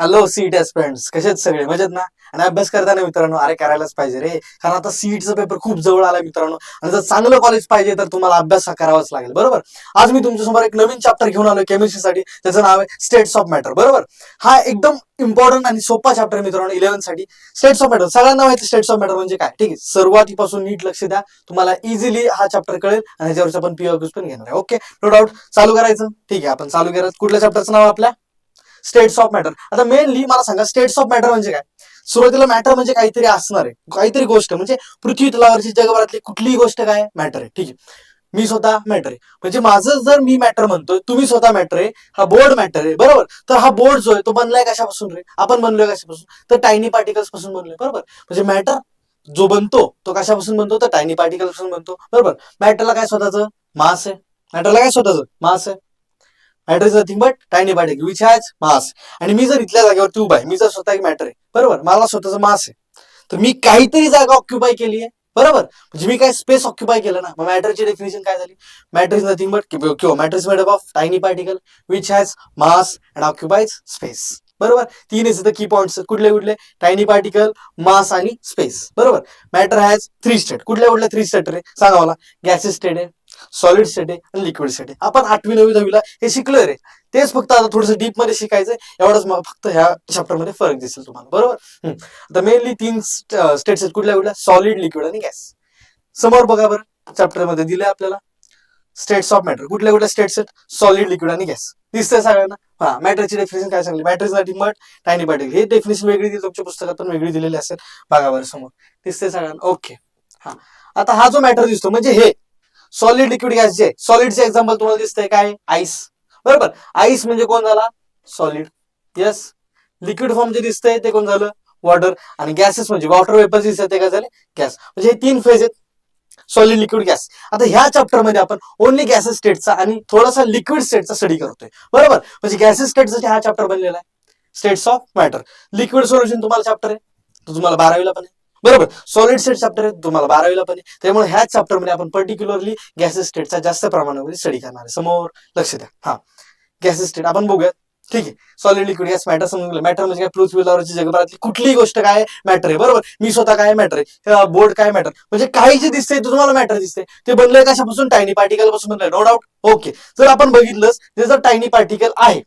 Hello seat एस्पिरंट्स, कसे आहेत सगळे? मजेत ना? आणि अभ्यास करताना मित्रांनो, अरे करायलाच पाहिजे रे, कारण आता सीटचा पेपर खूप जवळ आला मित्रांनो. आणि जर चांगलं कॉलेज पाहिजे तर तुम्हाला अभ्यास करावाच लागेल, बरोबर? आज मी तुमच्यासमोर एक नवीन चॅप्टर घेऊन आलोय केमिस्ट्रीसाठी, त्याचं नाव आहे स्टेट्स ऑफ मॅटर, बरोबर? हा एकदम इम्पॉर्टंट आणि सोपा चॅप्टर मित्रांनो 11 साठी. स्टेट्स ऑफ मॅटर सगळ्यांना माहिती, स्टेट्स ऑफ मॅटर म्हणजे काय? ठीक आहे, सुरुवातीपासून नीट लक्ष द्या, तुम्हाला इझिली हा चॅप्टर कळेल आणि ह्याच्यावरच आपण पीओक्यूज पण घेणार आहे. Okay, no doubt. चालू करायचं? ठीक आहे, आपण चालू करूया. कुठल्या चॅप्टरचं नाव आपल्या? States of matter. आता मेनली मला सांगा, स्टेट्स ऑफ मॅटर म्हणजे काय? सुरुवातीला मॅटर म्हणजे काहीतरी असणार आहे, काहीतरी गोष्ट, म्हणजे पृथ्वी तलावरची जगभरातली कुठलीही गोष्ट काय मॅटर आहे. ठीक आहे, मी स्वतः मॅटर आहे, म्हणजे माझं जर मी मॅटर म्हणतोय, तुम्ही स्वतः मॅटर आहे, हा बोर्ड मॅटर आहे, बरोबर? तर हा बोर्ड जो आहे तो बनलाय कशापासून रे? आपण बनलोय कशापासून? तर टायनी पार्टिकल्स पासून बनलोय, बरोबर? म्हणजे मॅटर जो बनतो तो कशापासून बनतो? तर टायनी पार्टिकल्स पासून बनतो, बरोबर? मॅटरला काय स्वतःचं मास आहे, मॅटरला काय स्वतःचं मास आहे. Matter is nothing but tiny particle which has mass. आणि मी जर इथल्या जागेवरती उभा आहे, मी जर स्वतः एक मॅटर आहे, बरोबर, मला स्वतःचं मास आहे, तर मी काहीतरी जागा ऑक्युपाय केली आहे, बरोबर? म्हणजे मी काय स्पेस ऑक्युपाय केलं ना. मग मॅटरची डेफिनेशन काय झाली? मॅटर इज नथिंग बट किंवा matter is made up of tiny particle which has mass and occupies space, बरोबर? तीन इथे की पॉइंट्स कुठले कुठले? टायनी पार्टिकल, मास आणि स्पेस, बरोबर? Matter has 3 state. कुठल्या कुठल्या 3 स्टेट रे? सांगा मला. गॅसेस स्टेट आहे, सॉलिड स्टेट आहे आणि लिक्विड स्टेट आहे. आपण 8वी 9वी 10वीला हे शिकलोय रे. तेच फक्त आता थोडंसं डीप मध्ये शिकायचंय, एवढंच फक्त ह्या चॅप्टर मध्ये फरक दिसेल तुम्हाला, बरोबर? आता मेनली 3 स्टेट्स आहेत. कुठल्या कुठल्या? सॉलिड, लिक्विड आणि गॅस. समोर बघा बरं, चॅप्टर मध्ये दिले आपल्याला स्टेट्स ऑफ मॅटर. कुठल्या कुठल्या स्टेट्स आहेत? सॉलिड, लिक्विड आणि गॅस. दिसतंय सगळ्यांना? हा, मॅटरची डेफिनेशन काय Sangli? Matter is nothing but tiny particle. हे डेफिनेशन वेगळी दिली, तुमच्या पुस्तकात पण वेगळी दिलेली असेल, बघा बरं समोर. दिसतंय सगळ्यांना? ओके. हा, आता हा जो मॅटर दिसतो म्हणजे हे सॉलिड, लिक्विड, गॅस जे सॉलिडचे एक्झाम्पल तुम्हाला दिसतंय काय? आईस, बरोबर? आईस म्हणजे कोण झाला? सॉलिड. यस. लिक्विड फॉर्म जे दिसतंय ते कोण झालं? वॉटर. आणि गॅसेस म्हणजे वॉटर वेपर दिसतंय ते काय झाले? गॅस. म्हणजे हे 3 फेज आहेत, सॉलिड, लिक्विड, गॅस. आता ह्या चॅप्टर मध्ये आपण ओनली गॅसेस स्टेटचा आणि थोडासा लिक्विड स्टेटचा स्टडी करतोय, बरोबर? म्हणजे गॅसेस स्टेटसाठी हा चॅप्टर बनलेला आहे, states of matter. Liquid solution तुम्हाला चॅप्टर आहे, तो तुम्हाला 12वीला पण आहे, बरोबर? सॉलिड स्टेट चॅप्टर आहे, तुम्हाला 12वीला पण आहे. त्यामुळे ह्या चॅप्टर मध्ये आपण पर्टिक्युलरली गॅसेस स्टेटचा जास्त प्रमाणामध्ये स्टडी करणार आहे. समोर लक्ष द्या. हा, गॅसेस स्टेट आपण बघूयात. ठीक आहे, सॉलिड, लिक्विड, गॅस. मॅटर समजून. मॅटर म्हणजे काय? पृथ्वी तलावरची जगभरातली कुठलीही गोष्ट काय मॅटर आहे, बरोबर? मी स्वतः काय मॅटर आहे, बोर्ड काय मॅटर, म्हणजे काही जे दिसतंय ते तुम्हाला मॅटर दिसते. ते बनलंय कशापासून? टायनी पार्टिकल पासून बनलंय, नो डाऊट. ओके, जर आपण बघितलं ते जर टायनी पार्टिकल आहे,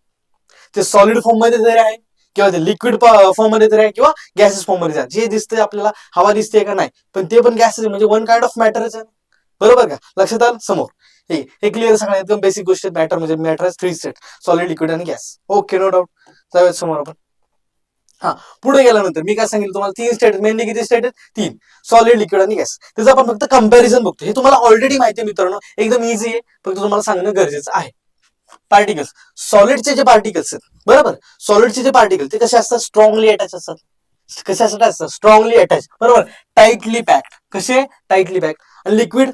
ते सॉलिड फॉर्म मध्ये जरी आहे किंवा ते लिक्विड फॉर्म मध्ये तरी आहे किंवा गॅसेस फॉर्म मध्ये आहे, जे दिसतंय आपल्याला हवा दिसते का? नाही, पण ते पण गॅसेस म्हणजे वन काइंड ऑफ मॅटरच आहे, बरोबर का? लक्षात आलं? समोर हे क्लिअर सगळ्या एकदम बेसिक गोष्टी. मॅटर म्हणजे मॅटर 3 स्टेट, सॉलिड, लिक्विड आणि गॅस. Okay, no doubt. जाऊयात समोर आपण. हा, पुढे गेल्यानंतर मी काय सांगितलं तुम्हाला? 3 स्टेट. मेनली किती स्टेट आहेत? 3. सॉलिड, लिक्विड आणि गॅस. त्याचं आपण फक्त कंपॅरिझन बघतो. हे तुम्हाला ऑलरेडी माहिती आहे मित्रांनो, एकदम इझी आहे, फक्त तुम्हाला सांगणं गरजेचं आहे. पार्टिकल्स, सॉलिडचे जे पार्टिकल्स आहेत, बरोबर? सॉलिडचे जे पार्टिकल ते कसे असतात? स्ट्रॉंगली अटॅच असतात. कशासाठी असतात? स्ट्रॉंगली अटॅच, बरोबर? Tightly packed. कसे? Tightly packed. आणि लिक्विड,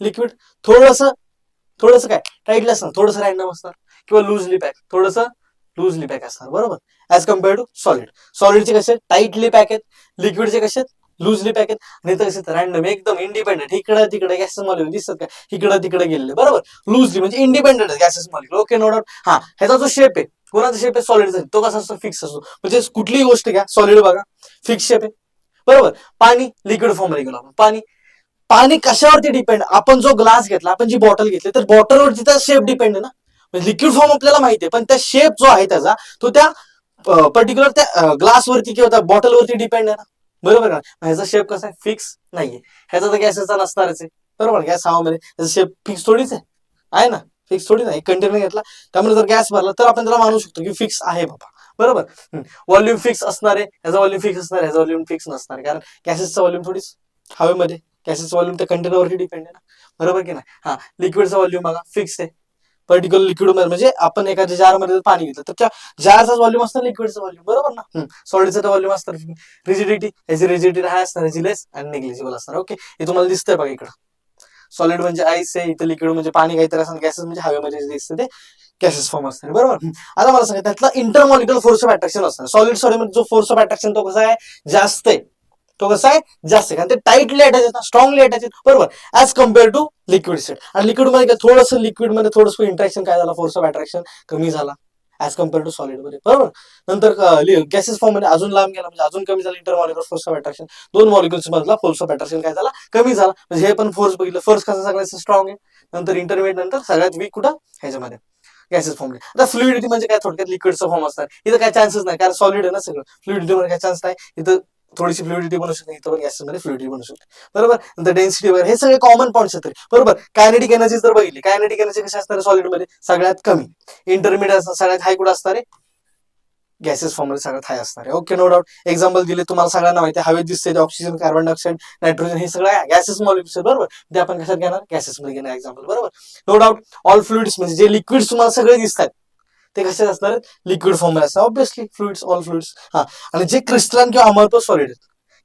लिक्विड थोडस काय टाइटली असणार, थोडंसं रॅन्डम असणार, किंवा लूजली पॅक, थोडंसं लूजली पॅक असणार, बरोबर? As compare to solid. सॉलिडचे कसे? टाइटली पॅक आहेत. लिक्विडचे कसे? लूजली पॅक आहेत. आणि तर कसे? रॅन्डम, एकदम इंडिपेंडेंट. इकडं तिकडे गॅसेस मॉलिक्युल दिसतात का? इकडं तिकडे गेलेले, बरोबर? लूजली म्हणजे independent gases molecule. Okay, no doubt. हा, ह्याचा जो शेप आहे, कोणाचा शेप आहे? सॉलिडचा. तो कसा असतो? फिक्स असतो. म्हणजे कुठलीही गोष्ट घ्या, सॉलिड बघा, फिक्स शेप आहे, बरोबर? पाणी, लिक्विड फॉर्म मध्ये गेलो आपण. पाणी कशावरती डिपेंड? आपण जो ग्लास घेतला, आपण जी बॉटल घेतली, तर बॉटलवरती त्याचा शेप डिपेंड आहे ना. लिक्विड फॉर्म आपल्याला माहिती आहे, पण त्या शेप जो आहे त्याचा, तो त्या पर्टिक्युलर त्या ग्लासवरती किंवा त्या बॉटलवरती डिपेंड आहे ना, बरोबर का? ह्याचा शेप कसा आहे? फिक्स नाहीये. ह्याचा तर गॅसेसचा नसणारच आहे, बरोबर? गॅस हवामध्ये, त्याचा शेप फिक्स थोडीच आहे ना, फिक्स थोडी नाही. कंटेनर घेतला, त्यामुळे जर गॅस भरला तर आपण त्याला मानू शकतो की फिक्स आहे बाबा, बरोबर? व्हॉल्यूम फिक्स असणार आहे, ह्याचा व्हॉल्यूम फिक्स असणार आहे, ह्याचा व्हॉल्यूम फिक्स नसणार आहे, कारण गॅसेसचा व्हॉल्यूम थोडीच हवेमध्ये, गॅसेसचा व्हॉल्यूम त्या कंटेनरवरती डिपेंड आहे ना, बरोबर की नाही? हा, लिक्विडचा व्हॉल्यूम बघा, फिक्स आहे. पर्टिक्युलर लिक्विड म्हणजे आपण एखाद्या जार मध्ये पाणी घेतलं तर त्या जारचा व्हॉल्यूम असतं, लिक्विडचा व्हॉल्यूम, बरोबर ना? सॉलिडचा तर व्हॉल्यूम असतं. रिजिडिटी, ह्याची रिजिडिटी हाय असणार, ह्याची लेस आणि निग्लिजिबल असणार. ओके, हे तुम्हाला दिसतंय बघा इकडं. सॉलिड म्हणजे आईस आहे, इथं लिक्विड म्हणजे पाणी काहीतरी असणार, गॅसेस म्हणजे हवेमध्ये जे दिसतं ते गॅसेस फॉर्म असणार, बरोबर? आता मला सांगा, त्यातला इंटरमॉलिक्युलर फोर्स ऑफ अट्रॅक्शन असणार. सॉलिड मध्ये जो फोर्स ऑफ अट्रॅक्शन तो कसा आहे? जास्त आहे. तो कसा आहे? जास्त आहे, कारण ते टाइटली अटॅच आहेत, स्ट्रॉंगली अटॅच आहेत, बरोबर? As compare to liquid state. आणि लिक्विड मध्ये थोडंसं, लिक्विड मध्ये थोडंसं इंटरॅक्शन काय झालं? फोर्स ऑफ अट्रॅक्शन कमी झाला. ऍज कम्पेअर टू सॉलिड मध्ये, बरोबर. नंतर गॅसेस फॉर्म मध्ये अजून लांब गेला म्हणजे अजून कमी झाला इंटरमॉलिक्युलर फोर्स ऑफ अट्रॅक्शन. दोन मॉलिक्युल्स मधला फोर्स ऑफ अट्रॅक्शन काय झाला, कमी झाला. म्हणजे हे पण फोर्स बघितलं, फोर्स कसा सगळ्यात स्ट्रॉंग आहे, नंतर इंटरमिडिएट, नंतर सगळ्यात वीक कुठं ह्याच्यामध्ये गॅसेस फॉर्म. आता फ्लुइडिटी म्हणजे काय, थोडक्यात लिक्विडचा फॉर्म असतात. इथं काय चान्सेस नाही कारण सॉलिड आहे ना सगळं, फ्लुइडिटी मध्ये काय चान्स नाही. इथं थोडीशी फ्लुइडिटी बनू शकते, इथं पण गॅसेस मध्ये फ्लुइडिटी बनू शकते, बरोबर. नंतर डेन्सिटी वगैरे हे सगळे कॉमन पॉईंट्स आहेत, बरोबर. कायनेटिक एनर्जी जर बघितली, कायनेटिक एनर्जी कशी असणार सॉलिड मध्ये सगळ्यात कमी, इंटरमिडिएट सगळ्यात हाय कुठं असणार आहे, गॅसेस फॉर्म मध्ये सगळ्यात हाय असणार आहे. Okay, no doubt. एक्झाम्पल दिले तुम्हाला सगळ्यांना माहिती आहे, हवेत दिसते ऑक्सिजन, कार्बन डायऑक्साईड, नायट्रोजन, हे सगळं गॅसेस मॉलिक्युल्स, बरोबर. ते आपण कशात घेणार, गॅसेस मध्ये घेणार एक्झाम्पल, बरोबर. No doubt. ऑल फ्लुइड्स म्हणजे जे लिक्विड्स तुम्हाला सगळे दिसतात ते कशात असणार आहेत, लिक्विड फॉर्म मध्ये असतात ऑब्विसली, फ्लुइड्स, ऑल फ्लुइड्स. हा, आणि जे क्रिस्टलाइन किंवा अमॉर्फस सॉलिड आहेत,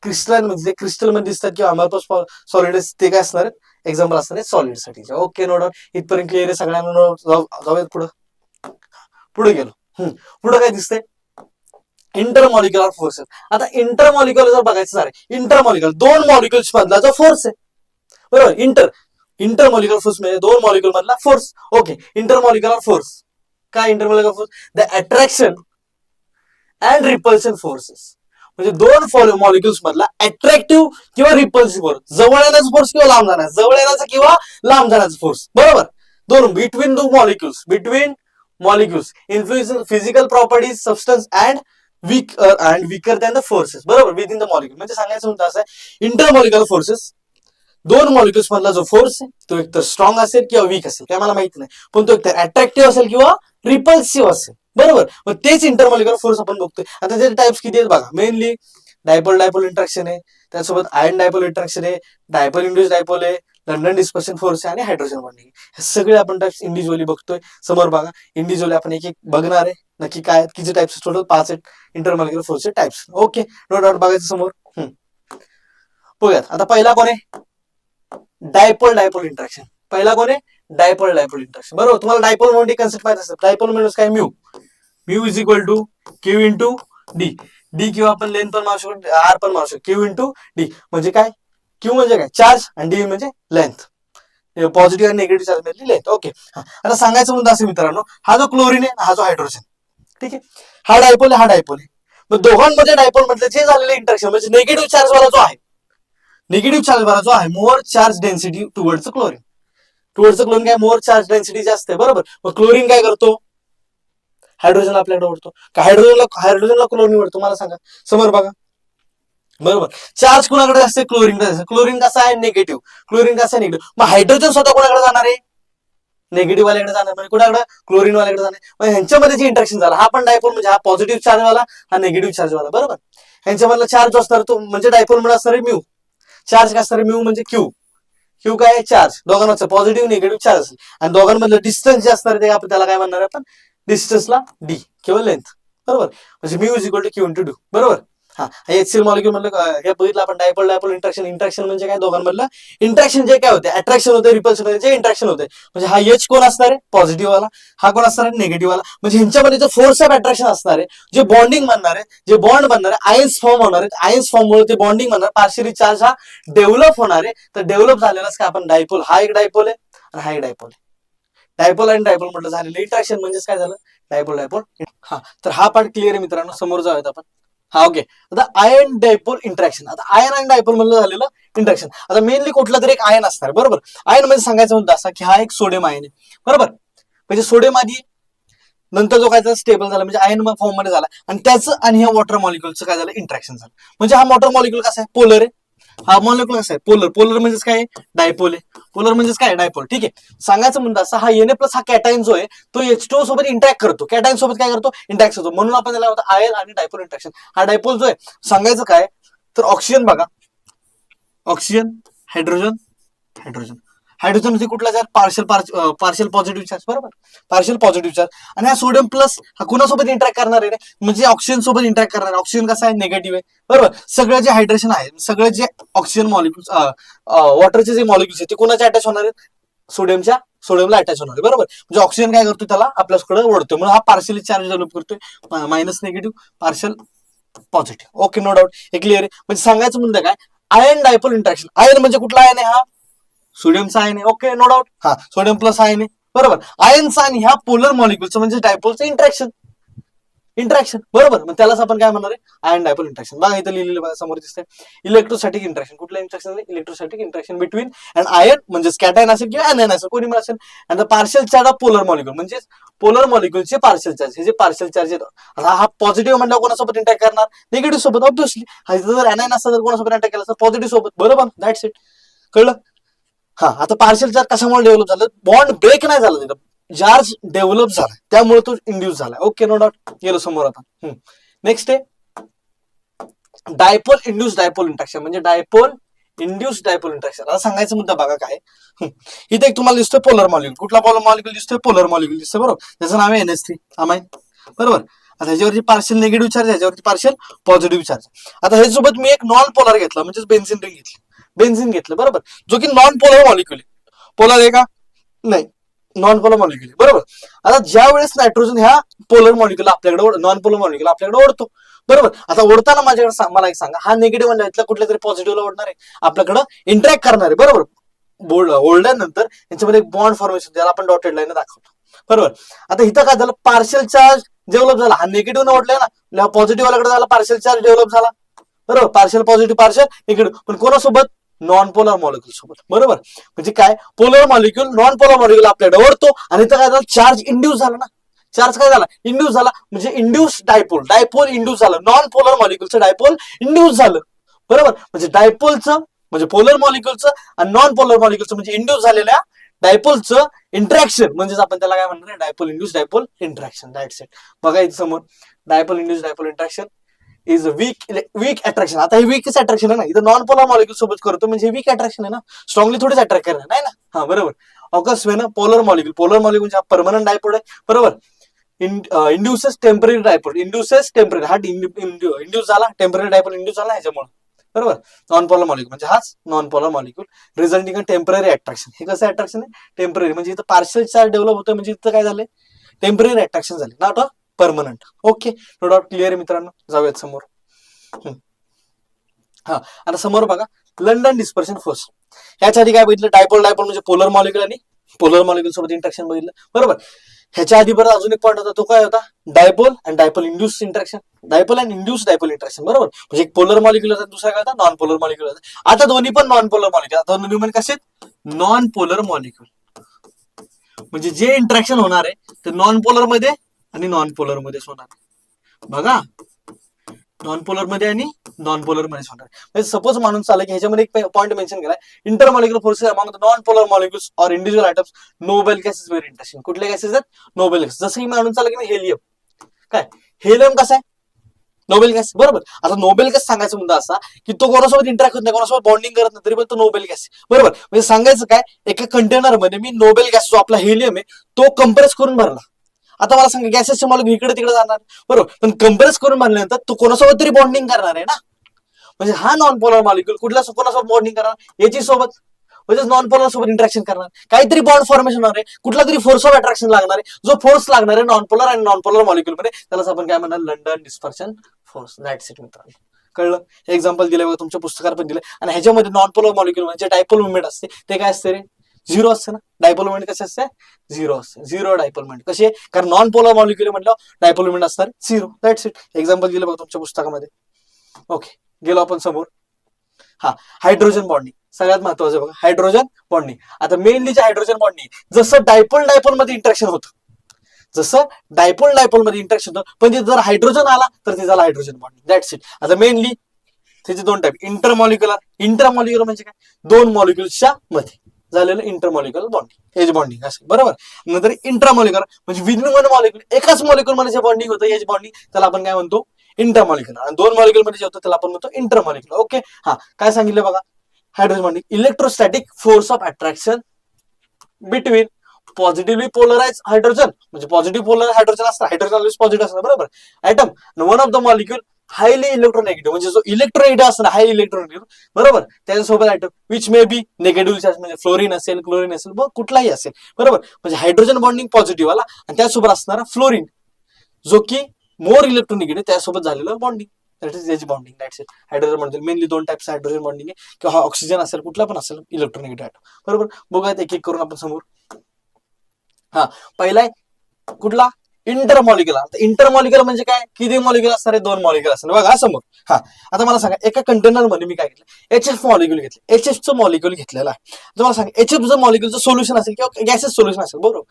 क्रिस्टलाइन म्हणजे जे क्रिस्टल मध्ये दिसतात किंवा अमॉर्फस सॉलिड ते काय असणार आहेत, एक्झाम्पल असणार आहे सॉलिड साठी. Okay, no doubt. इथपर्यंत क्लिअर आहे सगळ्यांना. जाऊयात पुढे. पुढे गेलो. पुढे काय दिसतंय, इंटरमॉलिक्युलर फोर्सेस. आता इंटरमॉलिक्युलर जर बघायचं झालं, इंटरमॉलिक्युलर दोन मॉलिक्युल्स मधला जो फोर्स आहे, बरोबर. इंटरमॉलिक्युलर फोर्स म्हणजे दोन मॉलिक्युल मधला फोर्स. ओके, इंटरमॉलिक्युलर फोर्स काय, intermolecular force the attraction and repulsion forces. म्हणजे दोन मॉलिक्युल्स मधला अट्रॅक्टिव्ह किंवा रिपल्सिव्ह फोर्स, जवळ येण्याचा फोर्स किंवा लांब जाण्याचा, जवळ येण्याचा किंवा लांब जाण्याचा फोर्स, बरोबर. दोन between molecules influence physical properties, substance and weaker than the forces, बरोबर, विद इन द मॉलिक्युल. म्हणजे सांगायचं होतं असं आहे, इंटरमॉलिक्युलर फोर्सेस दोन मॉलिक्युल्स मधला जो फोर्स आहे तो एकतर स्ट्रॉंग असेल किंवा वीक असेल, काय मला माहिती नाही, पण तो एकतर अट्रॅक्टिव्ह असेल किंवा रिपल्सिव्ह असेल, बरोबर. मग तेच इंटरमॉलिक्युलर फोर्स आपण बघतोय. आता त्याचे टाइप्स किती आहेत बघा, मेनली डायपोल इंटरॅक्शन आहे, त्यासोबत आयन डायपोल इंटरॅक्शन आहे, डायपोल इंड्यूस डायपोल आहे, लंडन डिस्पर्शन फोर्स आहे आणि हायड्रोजन बॉन्डिंग. हे सगळे आपण टाइप्स इंडिव्हिज्युअली बघतोय. समोर बघा, इंडिव्हिज्युअली आपण एक एक बघणार आहे नक्की काय किती टाइप्स, टोटल 5 आहेत इंटरमॉलिक्युलर फोर्सचे टाइप्स. Okay, no doubt. बघायचं समोर. बघूयात. आता पहिला कोण आहे, डायपोल इंटरॅक्शन. पहिला कोण आहे, डायपोल इंटरॅक्शन, बरोबर. तुम्हाला डायपोल म्हणून कन्सेप्ट माहिती असेल. डायपोल म्हणजे काय, mu is equal to q into d किंवा आपण लेंथ पण मारू शकतो, आर पण मारू शकतो, क्यू इंटू डी. म्हणजे काय, क्यू म्हणजे काय, चार्ज, आणि डी म्हणजे लेंथ, पॉझिटिव्ह आणि निगेटिव्ह चार्ज मधली लेंथ. ओके, आता सांगायचं मुद्दा असेल मित्रांनो, हा जो क्लोरीन आहे, हा जो हायड्रोजन, ठीक आहे, हा डायपोल आहे. मग दोघांमध्ये डायपोल मधले जे झालेले इंटरॅक्शन म्हणजे निगेटिव्ह चार्ज वाला जो आहे, मोर चार्ज डेन्सिटी टुवर्ड्स क्लोरीन काय, मोर चार्ज डेन्सिटी जास्त आहे, बरोबर. मग क्लोरीन काय करतो, हायड्रोजन आपल्याकडे ओढतो का, हायड्रोजनला क्लोरीन ओढतो, मला सांगा. समोर बघा, बरोबर. चार्ज कुणाकडे असते, क्लोरीन कसा आहे, निगेटिव्ह. मग हायड्रोजन स्वतः कोणाकडे जाणार आहे, निगेटिव्ह वाल्याकडे जाणार, म्हणजे कुणाकडे, क्लोरीन वाल्याकडे जाणार. मग ह्यांच्यामध्ये जे इंटरॅक्शन झालं, हा पण डायपोल म्हणजे हा पॉझिटिव्ह चार्ज वाला, हा निगेटिव्ह चार्ज वाला, बरोबर. ह्यांच्यामधला चार्ज असणार तो म्हणजे डायपोल म्हणजे असणार आहे म्यू. चार्ज काय असणार, म्यू म्हणजे क्यू काय आहे, चार्ज. दोघांमध्ये पॉझिटिव्ह निगेटिव्ह चार्ज असेल, आणि दोघांमधलं डिस्टन्स जे असणार ते आपण त्याला काय म्हणणार आपण, डिस्टन्सला डी किंवा लेंथ, बरोबर. म्हणजे mu is equal to q into d, बरोबर. हा, HCl मॉलिक्युल मधलं हे बघितलं आपण, डायपोल इंटरॅक्शन म्हणजे काय, दोघांमधलं इंटरॅक्शन जे काय होते, अट्रॅक्शन होते, रिपल्शन होते, जे इंटरॅक्शन होते. म्हणजे हा एच कोण असणार आहे, पॉझिटिव्ह वाला, हा कोण असणार आहे, निगेटिव्ह वाला. म्हणजे ह्यांच्यामध्ये जो फोर्स ऑफ अट्रॅक्शन असणार आहे, जे बॉन्डिंग बनणार आहे, जे बॉन्ड बनणार आहे, आयन्स फॉर्म होणार आहेत, आयन्स फॉर्म मुळे ते बॉन्डिंग बनणार, पार्शियली चार्ज हा डेव्हलप होणार आहे. तर डेव्हलप झालेलाच काय आपण डायपोल, हा एक डायपोल आहे आणि हा एक डायपोल आहे. डायपोल आणि डायपोल म्हटलं झालेलं इंटरॅक्शन म्हणजेच काय झालं, डायपोल. हा, तर हा पार्ट क्लिअर आहे मित्रांनो. समोर जाऊयात आपण. हा, ओके. आता आयन डायपोल इंटरॅक्शन. आता आयन आणि डायपोल मधलं झालेलं इंटरॅक्शन. आता मेनली कुठला तरी एक आयन असणार, बरोबर. आयन म्हणजे सांगायचं मुद्दा असा की हा एक सोडियम आयन आहे, बरोबर. म्हणजे सोडियम आधी नंतर जो काय स्टेबल झाला म्हणजे आयन फॉर्म मध्ये झाला, आणि त्याचं आणि ह्या वॉटर मॉलिक्युलचं काय झालं, इंटरॅक्शन झालं. म्हणजे हा वॉटर मॉलिक्युल कसा आहे, पोलर आहे. हा मॉलिक्युल कसा आहे, पोलर म्हणजेच काय, डायपोल आहे. पोलर म्हणजेच काय, डायपोल, ठीक आहे. सांगायचं मुद्दा असा, हा Na प्लस हा कॅटायन जो आहे तो H2O सोबत इंटरॅक्ट करतो, कॅटायन सोबत काय करतो, इंटरॅक्ट करतो. म्हणून आपण त्याला होतं आयन आणि डायपोल इंटरॅक्शन. हा डायपोल जो आहे, सांगायचं काय तर ऑक्सिजन बघा, ऑक्सिजन, हायड्रोजन म्हणजे कुठला चार्ज, पार्शियल पॉझिटिव्ह चार्ज, बरोबर, पार्शियल पॉझिटिव्ह चार्ज. आणि हा सोडियम प्लस हा कुणासोबत इंटरॅक्ट करणार आहे, म्हणजे ऑक्सिजन सोबत इंटरॅक्ट करणार आहे. ऑक्सिजन कसा आहे, निगेटिव्ह आहे, बरोबर. सगळं जे हायड्रेशन आहे, सगळे जे ऑक्सिजन मॉलिक्युल्स, वॉटरचे जे मॉलिक्युल्स आहेत ते कोणाच्या अटॅच होणार आहेत, सोडियमला अटॅच होणार आहे, बरोबर. म्हणजे ऑक्सिजन काय करतो, त्याला आपल्याकडे ओढतो, म्हणून हा पार्शियली चार्ज डेव्हलप करतोय, minus negative, partial positive. Okay, no doubt, हे क्लिअर आहे. म्हणजे सांगायचं मुद्दा काय, आयन डायपोल इंटरॅक्शन. आयन म्हणजे कुठला आयन आहे, हा सोडियमचा आयन आहे. Okay, no doubt. हा, सोडियम प्लस आयन आहे, बरोबर. आयनचा आणि ह्या पोलर मॉलिक्युलचं म्हणजे डायपोलचं इंटरॅक्शन. इंटरॅक्शन, बरोबर. मग त्यालाच आपण काय म्हणणार आहे, आयन डायपोल इंटरॅक्शन. बघा इथं लिहिलेलं बघा, समोर दिसतंय इलेक्ट्रोस्टॅटिक इंटरॅक्शन. कुठलं interaction? Electrostatic interaction between and ion, म्हणजे कॅटायन असेल किंवा एनायन असेल, कोणी असेल, and the partial charge of polar molecule, म्हणजे पोलर मॉलिक्युलचे पार्शियल चार्ज. हे जे पार्शियल चार्ज येतात, हा पॉझिटिव्ह म्हणल्यावर कोणासोबत इंटरॅक्ट करणार, निगेटिव्ह सोबत ऑब्व्हियसली. हा जर एनायन असता तर कोणासोबत इंटरॅक्ट केला तर पॉझिटिव्ह सोबत, बरोबर. That's it. कळलं? हा, आता पार्शियल चार्ज कशामुळे डेव्हलप झालं, बॉन्ड ब्रेक नाही झालं तिथं, चार्ज डेव्हलप झाला त्यामुळे तो इंड्यूस झाला. Okay, no doubt. गेलो समोर आता. नेक्स्ट आहे डायपोल इंड्यूस डायपोल इंटरॅक्शन, म्हणजे डायपोल इंड्यूस डायपोल इंटरॅक्शन. आता सांगायचा मुद्दा बघा काय, इथे एक तुम्हाला दिसतोय पोलर मॉलिक्युल. कुठला पोलर मॉलिक्युल दिसतोय? पोलर मॉलिक्युल दिसतोय, बरोबर. त्याचं नाव आहे NH3 अमाइन, बरोबर. आता ह्याच्यावरती पार्शियल निगेटिव्ह चार्ज, ह्याच्यावरती पार्शियल पॉझिटिव्ह चार्ज. आता ह्याच्यासोबत मी एक नॉन पोलर घेतला, म्हणजे बेन्झिन रिंग घेतली, बेन्झिन घेतलं, बरोबर, जो की नॉन पोलर मॉलिक्युल आहे. पोलर आहे का? नाही, नॉन पोलर मॉलिक्युल, बरोबर. आता ज्या वेळेस नायट्रोजन ह्या पोलर मॉलिक्युल आपल्याकडे, नॉन पोलर मॉलिक्युल आपल्याकडे ओढतो, बरोबर. आता ओढताना माझ्याकडे मला एक सांगा, हा निगेटिव्ह म्हणजे कुठल्या तरी पॉझिटिव्हला ओढणार आहे, आपल्याकडे इंटरॅक्ट करणार आहे, बरोबर. ओढल्यानंतर यांच्यामध्ये एक बॉन्ड फॉर्मेशन, ज्याला आपण डॉटेड लाईन दाखवतो, बरोबर. आता इथं काय झालं, पार्शियल चार्ज डेव्हलप झाला. हा निगेटिव्ह न ओढलाय ना, पॉझिटिव्ह वाल्याकडे झाला, पार्शियल चार्ज डेव्हलप झाला, बरोबर. पार्शियल पॉझिटिव्ह, पार्शियल निगेटिव्ह, पण कोणासोबत? नॉन पोलर मॉलिक्युल सोबत, बरोबर. म्हणजे काय, polar molecule non polar molecule आपल्याकडे ओढतो, आणि इथं काय झालं, चार्ज इंड्यूस झाला ना. चार्ज काय झाला? इंड्यूस झाला, म्हणजे इंड्यूस डायपोल, डायपोल इंड्यूस झालं, नॉन पोलर मॉलिक्युलचं डायपोल इंड्यूस झालं, बरोबर. म्हणजे डायपोलचं, म्हणजे पोलर मॉलिक्युलचं आणि नॉन पोलर मॉलिक्युलचं, म्हणजे इंड्यूस झालेल्या डायपोलचं इंटरॅक्शन, म्हणजेच आपण त्याला काय म्हणणार, dipole induce dipole interaction. That's it. बघा इथे समोर, dipole induce dipole interaction is weak attraction. आता हे वीकच अट्रॅक्शन आहे ना, इथं नॉन पोलर मॉलिक्युल सोबत करतो, म्हणजे वीक अट्रॅक्शन आहे ना, स्ट्रॉंगली थोडीच अट्रॅक्ट करणार नाही ना. हा, बरोबर. Occurs when polar molecule, polar molecule हा परमनंट डायपोल आहे, बरोबर. इंड्युसेस टेम्पररी डायपोल, इंड्युसेस टेम्पररी, हा इंड्यूस झाला, टेम्पररी डायपोल इंड्यूस झाला ह्याच्यामुळे, बरोबर. नॉन पोलर मॉलिक्युल म्हणजे हाच non polar molecule, resulting in temporary attraction. हे कसं अट्रॅक्शन आहे? टेम्पररी, म्हणजे इथं पार्शियल चार्ज डेव्हलप होतोय, म्हणजे इथं काय झालंय, टेम्पररी अट्रॅक्शन झाले, not a permanent. Okay, no doubt. Clear आहे मित्रांनो. जाऊयात समोर. हा, आता समोर बघा, लंडन डिस्पर्शन फोर्स. ह्याच्या आधी काय बघितलं, डायपोल डायपोल म्हणजे पोलर मॉलिक्युल आणि पोलर मॉलिक्युल सोबत इंटरॅक्शन बघितलं, बरोबर. ह्याच्या आधी बरं अजून एक पॉईंट होता, तो काय होता, dipole and dipole induce interaction, dipole and induce dipole interaction, बरोबर. म्हणजे एक पोलर मॉलिक्युल होता, दुसरा काय होता, नॉन पोलर मॉलिक्युल होता. आता दोन्ही पण नॉन पोलर मॉलिक्युल, आता दोन्ही कसे नॉन पोलर मॉलिक्युल, म्हणजे जे इंटरॅक्शन होणार आहे ते नॉन पोलर मध्ये आणि नॉन पोलर मध्येच होणार. बघा, नॉन पोलर मध्ये आणि नॉन पोलर मध्ये होणार. म्हणजे सपोज मानून चाललं की ह्याच्यामध्ये एक पॉईंट मेन्शन केलाय, intermolecular forces among the non polar molecules or individual items, Nobel gases very interesting. कुठले गॅसेस आहेत? Nobel gas. जसं की मानून चाललं की हेलियम. काय हेलियम कसा आहे? नोबेल गॅस, बरोबर. आता नोबेल गॅस सांगायचा मुद्दा असा की तो कोणासोबत इंटरॅक्ट होत नाही, कोणासोबत बॉन्डिंग करत नाही, तरी पण तो नोबेल गॅस, बरोबर. म्हणजे सांगायचं काय, एका कंटेनर मध्ये मी नोबेल गॅस जो आपला हेलियम आहे तो कंप्रेस करून भरला. आता मला सांगा, गॅसेसचे मॉलिक्युल इकडे तिकडे जाणार, बरोबर, पण कंप्रेस करून भरल्यानंतर तो कोणासोबत तरी बॉन्डिंग करणार आहे ना. म्हणजे हा नॉन पोलर मॉलिक्युल कुठल्या कोणासोबत बॉन्डिंग करणार, याची सोबत, म्हणजे नॉन पोलर सोबत इंटरॅक्शन करणार, काहीतरी बॉन्ड फॉर्मेशन होणार आहे, कुठला तरी फोर्स ऑफ अट्रॅक्शन लागणार आहे, जो फोर्स लागणार आहे नॉन पोलर आणि नॉन पोलर मॉलिक्युल मध्ये, त्यालाच आपण काय म्हणणार, London dispersion force. That's it मित्रांनो. कळलं? एक्झाम्पल दिले बघा, तुमच्या पुस्तकात पण दिले. आणि ह्याच्यामध्ये नॉन पोलर मॉलिक्युल म्हणजे डायपोल मुवमेंट असते, ते काय असते रे, झिरो असते ना. डायपोल मुवमेंट कसे असते? झिरो असते. झिरो डायपोल मुवमेंट कशी आहे, कारण नॉन पोलर मॉलिक्युल म्हटलं डायपोल मुवमेंट असणार झिरो. That's it. एक्झाम्पल दिलं बघा तुमच्या पुस्तकामध्ये. ओके, गेलो आपण समोर. हा, हायड्रोजन बॉन्डिंग सगळ्यात महत्वाचं बघा, हायड्रोजन बॉन्डिंग. आता मेनली जे हायड्रोजन बॉन्डिंग, जसं डायपोल डायपोल मध्ये इंटरॅक्शन होतं, जसं डायपोल डायपोल मध्ये इंटरॅक्शन होतं, पण जर हायड्रोजन आला तर ते झालं हायड्रोजन बॉन्डिंग. That's it. आता मेनली त्याचे दोन टाईप, इंटरमॉलिक्युलर. इंटरमॉलिक्युलर म्हणजे काय, दोन मॉलिक्युल्सच्या मध्ये झालेलं इंटरमॉलिक्युलर बॉन्डिंग, एज बॉन्डिंग असं, बरोबर. नंतर इंट्रामॉलिक्युलर म्हणजे विदिन वन मॉलिक्युल, एकाच मॉलिक्युल मध्ये जे बॉन्डिंग होतं, एज बॉन्डिंग, त्याला आपण काय म्हणतो, इंटरमॉलिक्युलर. आणि दोन मॉलिक्युल मध्ये जे होतं त्याला आपण म्हणतो इंटरमॉलिक्युलर. ओके, हा, काय सांगितलं बघा, hydrogen bonding, electrostatic force of attraction between positively polarize hydrogen, म्हणजे पॉझिटिव्ह पोलर हायड्रोजन असतं, हायड्रोजन ऑलवेज पॉझिटिव्ह असतं, बरोबर, atom. One of the molecule highly electronegative, म्हणजे जो इलेक्ट्रोनेगेटिव्ह असतो ना, हाय इलेक्ट्रोनेगेटिव्ह, बरोबर, त्याच्यासोबत atom which may be negative charge, म्हणजे फ्लोरीन असेल, क्लोरीन असेल, कुठलाही असेल, बरोबर. म्हणजे हायड्रोजन बॉन्डिंग पॉझिटिव्ह आला, आणि त्यासोबत असणारा फ्लोरीन जो की मोर इलेक्ट्रोनिगेटिव्ह, त्यासोबत झालेलं bonding, that is H bonding. That's it. Hydrogen bonding mainly दोन टाइप्स हायड्रोजन बॉन्डिंग आहे, किंवा ऑक्सिजन असेल, कुठला पण असेल इलेक्ट्रोनिगेटिव्ह ऍटम, बरोबर. बघूयात एक एक करून आपण समोर. हा, पहिला आहे कुठला, इंटरमॉलिक्युलर. इंटरमॉलिक्युलर म्हणजे काय, किती मॉलिक्युल असणार आहे, 2 मॉलिक्युल असणार बघा समोर. हा, आता मला सांगा एका कंटेनर मध्ये मी काय घेतलं, HF मॉलिक्युल घेतलं, HF चं मॉलिक्युल घेतलेलं आहे. तर मला सांगा HF चं मॉलिक्युलचं सोल्युशन असेल किंवा गॅसेस सोल्युशन असेल बरोबर,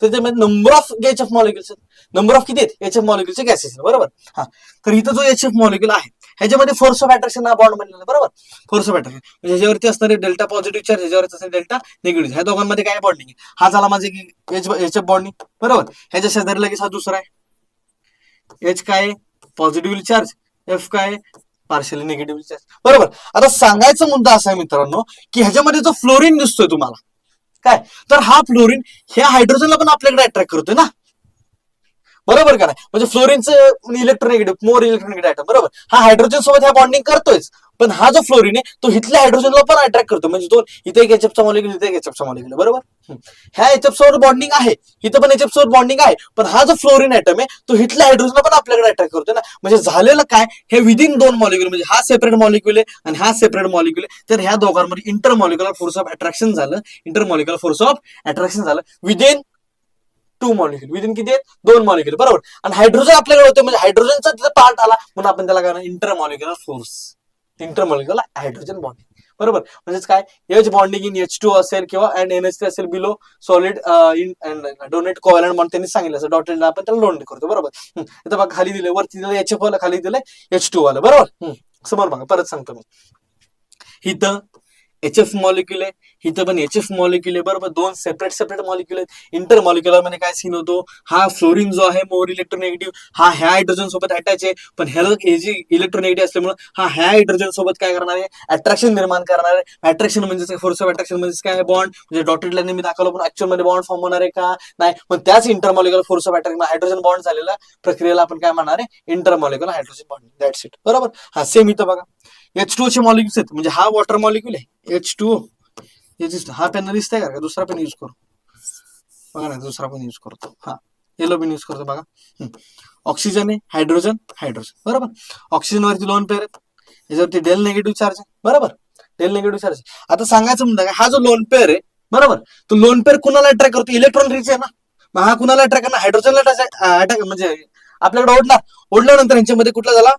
तर त्यामध्ये number of HF molecules, number of किती आहेत HF मॉलिक्युलचे गॅसेस बरोबर. हा, तर इथं जो HF मॉलिक्युल आहे ह्याच्यामध्ये फोर्स ऑफ अट्रॅक्शन हा बॉन्ड बनलेला बरोबर. फोर्स ऑफ अट्रॅक्शन म्हणजे ह्याच्यावरती असणारे डेल्टा पॉझिटिव्ह चार्ज, ह्याच्यावरती असणारे डेल्टा निगेटिव्ह, ह्या दोघांमध्ये काय बॉन्डिंग आहे, हा झाला माझे HF बॉन्डिंग बरोबर. ह्याच्या शेजारी लगेच हा दुसरा आहे, H काय पॉझिटिव्ह चार्ज, F काय पार्शियली निगेटिव्ह चार्ज बरोबर. आता सांगायचा मुद्दा असा आहे मित्रांनो की ह्याच्यामध्ये जो फ्लोरीन दिसतोय तुम्हाला काय, तर हा फ्लोरीन ह्या हायड्रोजनला पण आपल्याकडे अट्रॅक्ट करतोय ना बरोबर का नाही. म्हणजे फ्लोरीनचं इलेक्ट्रोनेगेटिव्ह मोर इलेक्ट्रोनेगेटिव्ह ऍटम बरोबर, हा हायड्रोजन सोबत ह्या बॉन्डिंग करतोयच, पण हा जो फ्लोरीन आहे तो इथल्या हायड्रोजनला पण अट्रॅक्ट करतो. म्हणजे दोन, इथे एक एचएफचा मॉलिक्युल, इथे एक एचएफचा मॉलिक्युल बरोबर. ह्या एचएफ सोबत बॉन्डिंग आहे, इथं पण एचएफ सोबत बॉन्डिंग आहे, पण हा जो फ्लोरीन ऍटम आहे तो इथल्या हायड्रोजनला पण आपल्याकडे अट्रॅक्ट करतोय ना. म्हणजे झालेलं काय, हे विदिन 2 मॉलिक्युल, म्हणजे हा सेपरेट मॉलिक्युल आहे आणि हा सेपरेट मॉलिक्युल आहे, तर ह्या दोघांमध्ये इंटरमॉलिक्युलर फोर्स ऑफ अट्रॅक्शन झालं, इंटरमॉलिक्युलर फोर्स ऑफ अट्रॅक्शन झालं विदिन 2 मॉलिक्युल, विदिन किती आहेत, 2 मॉलिक्युल बरोबर. आणि हायड्रोजन आपल्याकडे होते म्हणजे हायड्रोजनचा तिथे पार्ट आला म्हणून आपण त्याला काय intermolecular force, intermolecular hydrogen bonding बरोबर. म्हणजेच काय, एच बॉन्डिंग इन H2 असेल किंवा NH3 असेल below solid in donate covalent म्हणून त्यांनी सांगितलं असं डॉटेड आपण त्याला डोनेट करतो बरोबर. इथं बघा खाली दिले, वरती दिलं HF वाला, खाली दिलंय H2 वाला बरोबर. समोर बघा परत सांगतो मी, इथं HF मॉलिक्युल आहे, इथं पण HF मॉलिक्युल आहे बरोबर, 2 सेपरेट मॉलिक्युल आहेत. इंटरमॉलिक्युलर मध्ये काय सीन होतो, हा फ्लोरीन जो आहे मोर इलेक्ट्रोनेगेटिव्ह, हा ह्या हायड्रोजन सोबत अटॅच आहे, पण ह्याला जी इलेक्ट्रोनेगेटिव्ह असल्यामुळे हा ह्या हायड्रोजन सोबत काय करणार आहे, अट्रॅक्शन निर्माण करणार आहे. अट्रॅक्शन म्हणजे फोर्स ऑफ अट्रॅक्शन म्हणजे काय, बॉन्ड, म्हणजे डॉटेड लाईन मी दाखवलं पण ऍक्च्युअल मध्ये बॉन्ड फॉर्म होणार आहे का नाही, पण त्याच intermolecular force of attraction hydrogen bond झालेला प्रक्रियेला आपण काय म्हणणार आहे, intermolecular hydrogen bond, that's it बरोबर. हा सेम इथं बघा H2 चे मॉलिक्युल्स आहेत, म्हणजे हा वॉटर मॉलिक्युल आहे H2O, हा पेन दिसतंय का, दुसरा पेन यूज करू बघा ना, दुसरा पेन यूज करतो, हा येलो पेन यूज करतो बघा. ऑक्सिजन आहे, हायड्रोजन हायड्रोजन बरोबर. ऑक्सिजन वरती 2 पेअर आहेत, याच्यावरती डेल निगेटिव्ह चार्ज आहे बरोबर, डेल निगेटिव्ह चार्ज. आता सांगायचं म्हणता हा जो लोन पेअर आहे बरोबर, तो लोन पेअर कुणाला अट्रॅक्ट करतो, इलेक्ट्रॉन रिच आहे ना, मग हा कुणाला अट्रॅक्ट करणार, हायड्रोजनला अटॅक म्हणजे आपल्याकडे ओढल्यानंतर यांच्यामध्ये कुठला झाला,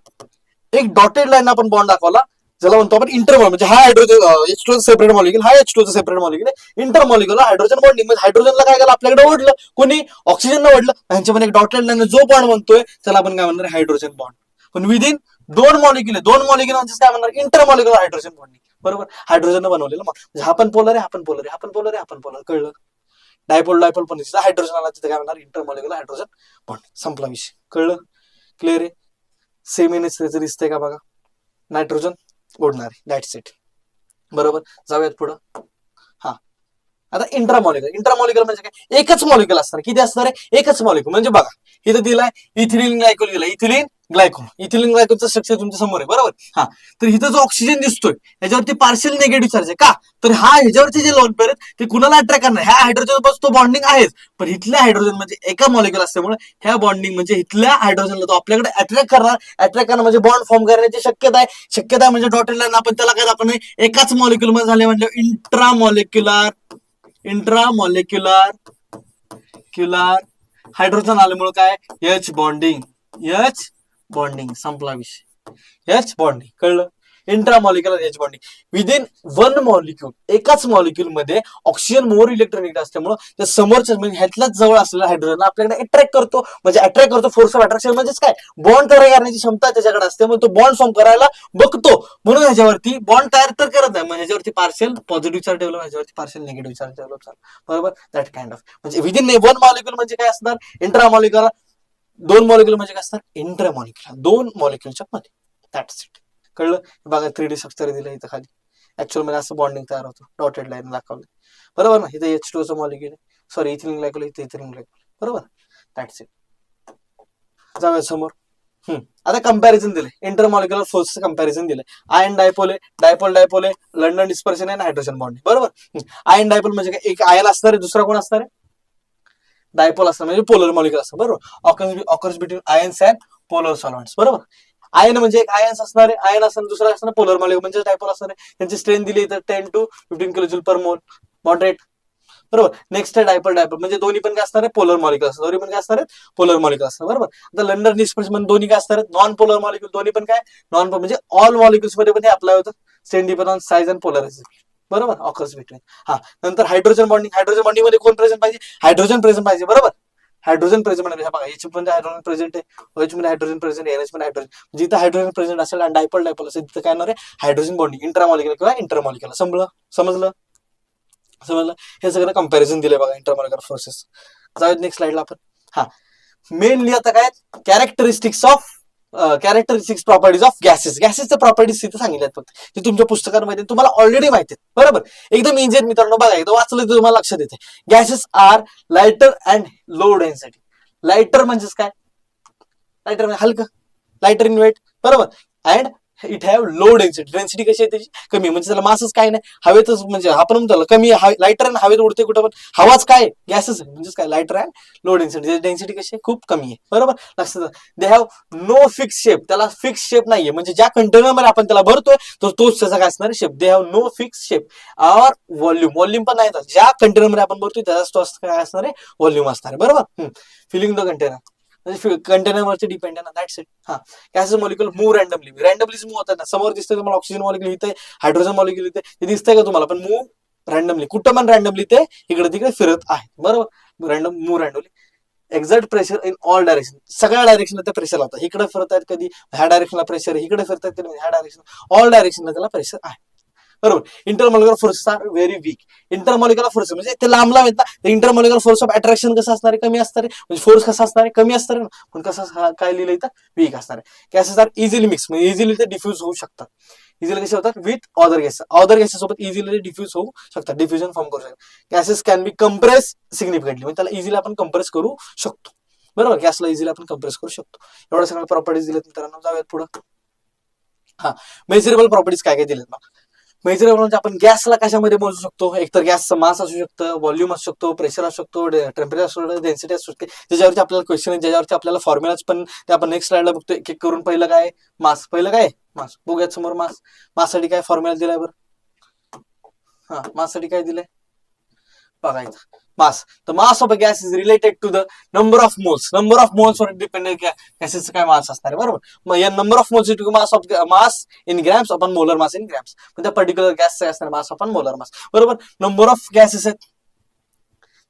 एक डॉटेड लाईन आपण बॉन्ड दाखवला, ज्याला म्हणतो आपण इंटरमॉल, म्हणजे हा हायड्रोजन H2 सेपरेट मॉलिक्युल, हा H2 सेपरेट मॉलिक्युल आहे, इंटरमॉलिक्युलर हायड्रोजन बॉन्डिंग. म्हणजे हायड्रोजनला काय केलं, आपल्याकडे ओढलं, कोणी ऑक्सिजनला ओढलं, ह्यांच्यामध्ये एक डॉटेड लाईन जो बॉन्ड बनतोय त्याला आपण काय म्हणणार, हायड्रोजन बॉन्ड. पण विदिन 2 मॉलिक्युल, 2 मॉलिक्युल म्हणजे काय म्हणणार, इंटरमॉलिक्युलर हायड्रोजन बॉन्डिंग बरोबर. हायड्रोजन बनवलेलं म्हणजे हा पण पोलर आहे, हा पण पोलर आहे, हा पण पोलर आहे, हा पण पोलर, कळलं. डायपोल पण हायड्रोजन आला तिथे काय म्हणणार, इंटरमॉलिक्युलर हायड्रोजन बॉन्डिंग, संपला विषय, कळलं, क्लिअर आहे. सेम NH3 दिसतंय का बघा, नायट्रोजन ओढणार आहे, दॅट्स इट बरोबर. जाऊयात पुढं. हा, आता इंट्रामॉलिक्युलर म्हणजे काय, एकच मॉलिक्युल असणार, किती असणार आहे, एकच मॉलिक्युल. म्हणजे बघा इथं दिलाय इथिलीन ग्लायकोल दिलाय, इथिलीन ग्लायकोलचं स्ट्रक्चर तुमच्या समोर आहे बरोबर. हा, तर इथं जो ऑक्सिजन दिसतोय याच्यावरती पार्शियल निगेटिव्ह चार्ज आहे का, तर हा ह्याच्यावरती जे लोन पेअर आहेत ते कुणाला अट्रॅक्ट करणार, ह्या हायड्रोजन बस तो बॉन्डिंग आहेच, पण इथल्या हायड्रोजन म्हणजे एका मॉलिक्युल असल्यामुळे ह्या बॉन्डिंग म्हणजे इथल्या हायड्रोजनला तो आपल्याकडे अट्रॅक्ट करणार म्हणजे बॉन्ड फॉर्म करण्याची शक्यता आहे म्हणजे डॉटेड लाईन आपण त्याला काय आपण एकाच मॉलिक्युल मध्ये झाले म्हणजे इंट्रामॉलिक्युलर हायड्रोजन आल्यामुळे काय, एच बॉन्डिंग संपला विषय, एच बॉन्डिंग, कळलं. इंट्रामॉलिक्युलर एच बॉन्डिंग विदिन 1 मॉलिक्युल, एकाच मॉलिक्युल मध्ये ऑक्सिजन मोर इलेक्ट्रॉनिक असल्यामुळे त्या समोरच्या म्हणजे ह्यातल्याच जवळ असलेला हायड्रोजन आपल्याकडे अट्रॅक्ट करतो, फोर्स ऑफ अट्रॅक्शन म्हणजेच काय, बॉन्ड तयार करण्याची क्षमता त्याच्याकडे असते, मग तो बॉन्ड फॉर्म करायला बघतो, म्हणून ह्याच्यावरती बॉन्ड तयार तर करत नाही, मग ह्याच्यावरती पार्शियल पॉझिटिव्ह चार्ज डेव्हलप, ह्याच्यावरती पार्शियल निगेटिव्ह चार्ज डेव्हलप झाला बरोबर. दॅट काइंड ऑफ म्हणजे विदिन 1 मॉलिक्युल म्हणजे काय असणार, इंट्रामॉलिक्युलर. 2 मॉलिक्युल म्हणजे काय असणार, इंटरमॉलिक्युलर, 2 मॉलिक्युलच्या मध्ये, दॅट्स इट, कळलं. बघा 3D स्ट्रक्चर दिलं इथं खाली, ऍक्च्युअल मध्ये असं बॉन्डिंग तयार होतं, डॉटेड लाईन दाखवलं बरोबर ना. इथे H2 चं मॉलिक्युल आहे, सॉरी इथिलीन ग्लायकोल, इथे इथिलीन ग्लायकोल बरोबर, दॅट्स इट. जाऊया समोर. आता कंपॅरिझन दिले, इंटरमॉलिक्युलर फोर्सचं कंपॅरिझन दिलंय. आयन डायपोल आहे, डायपोल आहे, लंडन डिस्पर्शन आहे, हायड्रोजन बॉन्ड बरोबर. आयन डायपोल म्हणजे काय, एक आयन असणार आहे, दुसरा कोण असणार आहे, डायपोल असणार म्हणजे पोलर मॉलिक्युल असतं बरोबर. Occurs between ions and polar solvents बरोबर. आयन म्हणजे एक आयन्स असणार आहे, आयन असणार, दुसरा असणार पोलर मॉलिक्युल म्हणजे डायपोल असणार आहे. त्यांची स्ट्रेंथ दिली तर 10 to 15 किलो जूल पर मोल, मॉडरेट बरोबर. नेक्स्ट आहे डायपोल. डायपोल म्हणजे दोन्ही पण काय असणार आहे, पोलर मॉलिक्युल असतात. दोन्ही पण काय असणार आहेत, पोलर मॉलिक्युल असतात. बरोबर. आता लंडर निष्कर्ष म्हणजे दोन्ही काय असणार आहेत, नॉन पोलर मॉलिक्युल. दोन्ही पण काय नॉन, म्हणजे ऑल मॉलिक्युल्स मध्ये पण हे अप्लाय होतं. Stain depend on size and polarization. बरोबर. Occurs between. हा, नंतर हायड्रोजन बॉन्डिंग. हायड्रोजन बॉन्डिंग मध्ये कोण प्रेझेंट पाहिजे, हायड्रोजन प्रेझेंट पाहिजे. बरोबर. हायड्रोजन प्रेझेंट म्हणजे बघा, एच मध्ये हायड्रोजन प्रेझेंट आहे, OH मध्ये हायड्रोजन प्रेझेंट आहे, NH मध्ये हायड्रोजन. जिथं हायड्रोजन प्रेझेंट असेल आणि डायपोल डायपोल असेल तिथं काय होणार आहे, हायड्रोजन बॉन्डिंग इंट्रामॉलिक्युलर किंवा इंटरमॉलिक्युलर. समजलं समजलं समजलं. हे सगळं कंपॅरिझन दिले बघा इंटरमॉलिक्युलर फोर्सेस. जाऊयात नेक्स्ट स्लाइडला आपण. हा, मेनली आता काय कॅरेक्टरिस्टिक्स प्रॉपर्टीज ऑफ गॅसेस. गॅसेसच्या प्रॉपर्टीज तिथे सांगितल्यात फक्त, ते तुमच्या पुस्तकांमध्ये तुम्हाला ऑलरेडी माहिती आहेत. बरोबर. एकदम इझी मित्रांनो, बघा एकदा वाचलं तर तुम्हाला लक्षात येते. Gases are lighter and low density. Lighter म्हणजेच काय, लाइटर म्हणजे हलकं, लाइटर इन वेट. बरोबर. And it have low density. Density कशी आहे त्याची, कमी, म्हणजे त्याला मासच काय नाही, हवेतच, म्हणजे आपण म्हणतो कमी लाइटर अँड हवेत उडते कुठं पण, हवाच काय गॅसेस म्हणजेच काय, lighter and low density. Density कशी आहे, खूप कमी आहे. बरोबर. लक्षात. They have no fix shape. त्याला फिक्स शेप नाहीये, म्हणजे ज्या कंटेनरमध्ये आपण त्याला भरतोय तर तोच त्याचा काय असणार shape. They have no fix shape और व्हॉल्यूम. व्हॉल्यूम पण नाही, ज्या कंटेनरमध्ये आपण भरतोय त्याचाच तो काय असणार आहे, व्हॉल्यूम असणार आहे. बरोबर. फिलिंग द कंटेनर म्हणजे कंटेनरवरती डिपेंड आहे ना. That's it. हा, गॅसेस मॉलिक्युल मूव्ह रँडमली. रँडमलीच मूव्ह होतात ना. समोर दिसतंय तुम्हाला ऑक्सिजन मॉलिक्युल इथे, हायड्रोजन मॉलिक्युल इथे, ते दिसतंय का तुम्हाला, पण मूव्ह रँडमली. कुठं पण रँडमली ते इकडे तिकडे फिरत आहे. बरोबर. Random move randomly. Exert pressure in all direction. सगळ्या डायरेक्शनला ते प्रेशर लावतात. इकडे फिरतात कधी ह्या डायरेक्शनला प्रेशर, इकडे फिरतात कधी ह्या डायरेक्शन, ऑल डायरेक्शनला त्याला प्रेशर आहे. बरोबर. Intermolecular forces are very weak. Intermolecular force म्हणजे ते लांब लांब येतात. इंटरमॉलिक्युलर फोर्स ऑफ अट्रॅक्शन कसं असणार आहे, कमी असणार आहे. म्हणजे फोर्स कसा असणार आहे, कमी असणार आहे, पण कसं काय लिहिलं इथं, वीक असणार आहे. गॅसेस आर इझिली मिक्स, म्हणजे इझिली ते डिफ्यूज होऊ शकतात. इझिली कसे होतात, with other gases. Other gases सोबत इझिली डिफ्यूज होऊ शकतात, डिफ्युजन फॉर्म करू शकतात. Gases can be compress significantly, म्हणजे त्याला इझिली आपण कंप्रेस करू शकतो. बरोबर. गॅसला इझिली आपण कंप्रेस करू शकतो. एवढ्या सगळ्या प्रॉपर्टीज दिल्यात मित्रांनो. जाऊयात पुढे. हा, मेजरेबल प्रॉपर्टीज काय काय दिलेत बघा. मेजरेबल म्हणजे आपण गॅसला कशामध्ये मोजू शकतो, एकतर गॅसचं मास असू शकतं, व्हॉल्यूम असू शकतो, प्रेशर असू शकतो, टेम्परेचर असू शकतो, डेन्सिटी असू शकते. त्याच्यावरती आपल्याला क्वेश्चन आहे, ज्याच्यावरती आपल्याला फॉर्म्युलाच पण ते आपण नेक्स्ट स्लाइडला बघतो एक एक करून. पहिलं काय मास, पहिलं काय मास बघूयात समोर. माससाठी काय फॉर्म्युला दिलाय बरं. हा, माससाठी काय दिलंय बघायचं. Mass, the mass of a gas is related to the number of moles. Number of moles वर डिपेंडेंट गॅसेसचं काय मास असणार आहे. बरोबर. मग या number of moles mass in grams upon molar mass in grams. त्या पर्टिक्युलर गॅसचं असणार मास अपॉन मोलर मास. बरोबर. नंबर ऑफ गॅसेस आहेत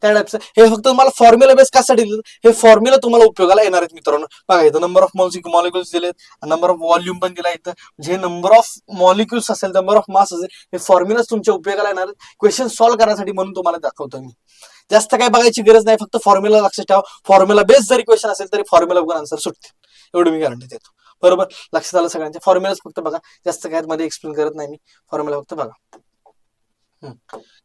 त्या टाइपचं. हे फक्त तुम्हाला फॉर्म्युला बेस कशासाठी दिलं, हे फॉर्म्युला तुम्हाला उपयोगाला येणार आहेत मित्रांनो. बघा इथं नंबर ऑफ मॉलिक्युल्स दिलेत, नंबर ऑफ व्हॉल्यूम पण दिला इथं. जे नंबर ऑफ मॉलिक्युल्स असेल, नंबर ऑफ मास असेल, हे फॉर्म्युलाच तुमच्या उपयोगाला येणार आहेत क्वेश्चन सॉल्व्ह करण्यासाठी, म्हणून तुम्हाला दाखवतो मी. जास्त काय बघायची गरज नाही, फक्त फॉर्म्युला लक्षात ठेवा. फॉर्म्युला बेस जरी क्वेश्चन असेल तरी फॉर्म्युला बघून आन्सर सुटते, एवढी मी गॅरंटी देतो. बरोबर. लक्षात आलं सगळ्यांच्या. फॉर्म्युलाच फक्त बघा, जास्त काय मध्ये एक्सप्लेन करत नाही मी, फॉर्म्युला फक्त बघा.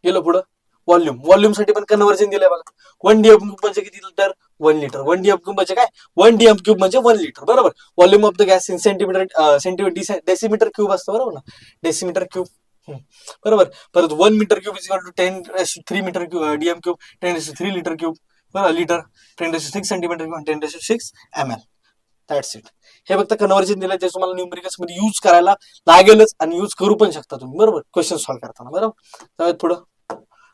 गेलो पुढं. व्हॉल्यूम. व्हॉल्यूम साठी पण कन्व्हर्जन दिलंय बघा. 1 DM क्यूब म्हणजे किती लिटर, 1 लिटर. 1 DM क्यूब म्हणजे काय, 1 DM क्यूब म्हणजे 1 लिटर. बरोबर. Volume of the gas in centimetre decimetre cube असतं. बरोबर ना, डेसिमीटर क्यूब. बरोबर. परत 1 metre cube is equal to 10³ metre DM cube, 10³ litre cube. बरोबर. Litre 10⁶ centimetre cube, 10⁶ ml. That's it. हे फक्त कन्व्हर्जन दिलं, जे तुम्हाला न्यूमेरिकल्स मध्ये युज करायला लागेलच आणि युज करू पण शकता तुम्ही. बरोबर. क्वेश्चन सॉल्व्ह करताना. बरोबर. त्यावेळेस पुढं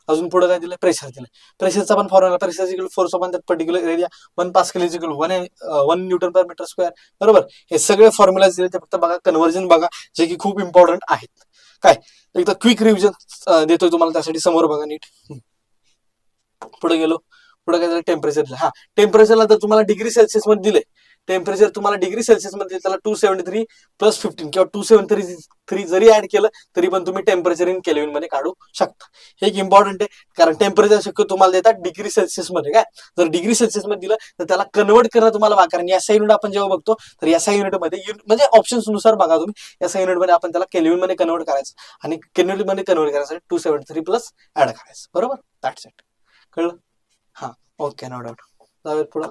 अजून पुढे काय दिलं, प्रेशर दिलं. प्रेशरचा पण formula, pressure equal force upon that particular area, 1 pascal is equal 1 newton per metre square. बरोबर. हे सगळे फॉर्म्युला दिले, ते फक्त बघा, कन्व्हर्जन बघा, जे की खूप इम्पॉर्टंट आहेत. काय एकदा क्विक रिव्हिजन देतोय तुम्हाला, त्यासाठी समोर बघा नीट. पुढे गेलो. पुढे काय झालं, टेम्परेचर दिलं. हा, टेम्परेचरला तर तुम्हाला डिग्री सेल्सिअस मध्ये दिले. टेम्परेचर तुम्हाला डिग्री सेल्सिअस मध्ये त्याला 273 + 15 किंवा 273 जरी ऍड केलं तरी पण तुम्ही टेम्परेचर इन केल्विन मध्ये काढू शकता. हे एक इम्पॉर्टंट आहे, कारण टेम्परेचर शक्य तुम्हाला देतात डिग्री सेल्सिअस मध्ये. काय जर डिग्री सेल्सिअस मध्ये दिलं तर त्याला कन्वर्ट करणं तुम्हाला कारण SI युनिट आपण जेव्हा बघतो तर SI युनिट मध्ये म्हणजे ऑप्शन्स नुसार बघा तुम्ही, SI युनिट मध्ये आपण त्याला केल्विन मध्ये कन्वर्ट करायचं आणि केल्विन मध्ये कन्वर्ट करायसाठी 273 + ऍड करायचं. बरोबर. That's it. कळलं. हा, ओके, नो डाऊट. जाऊयात पुढं.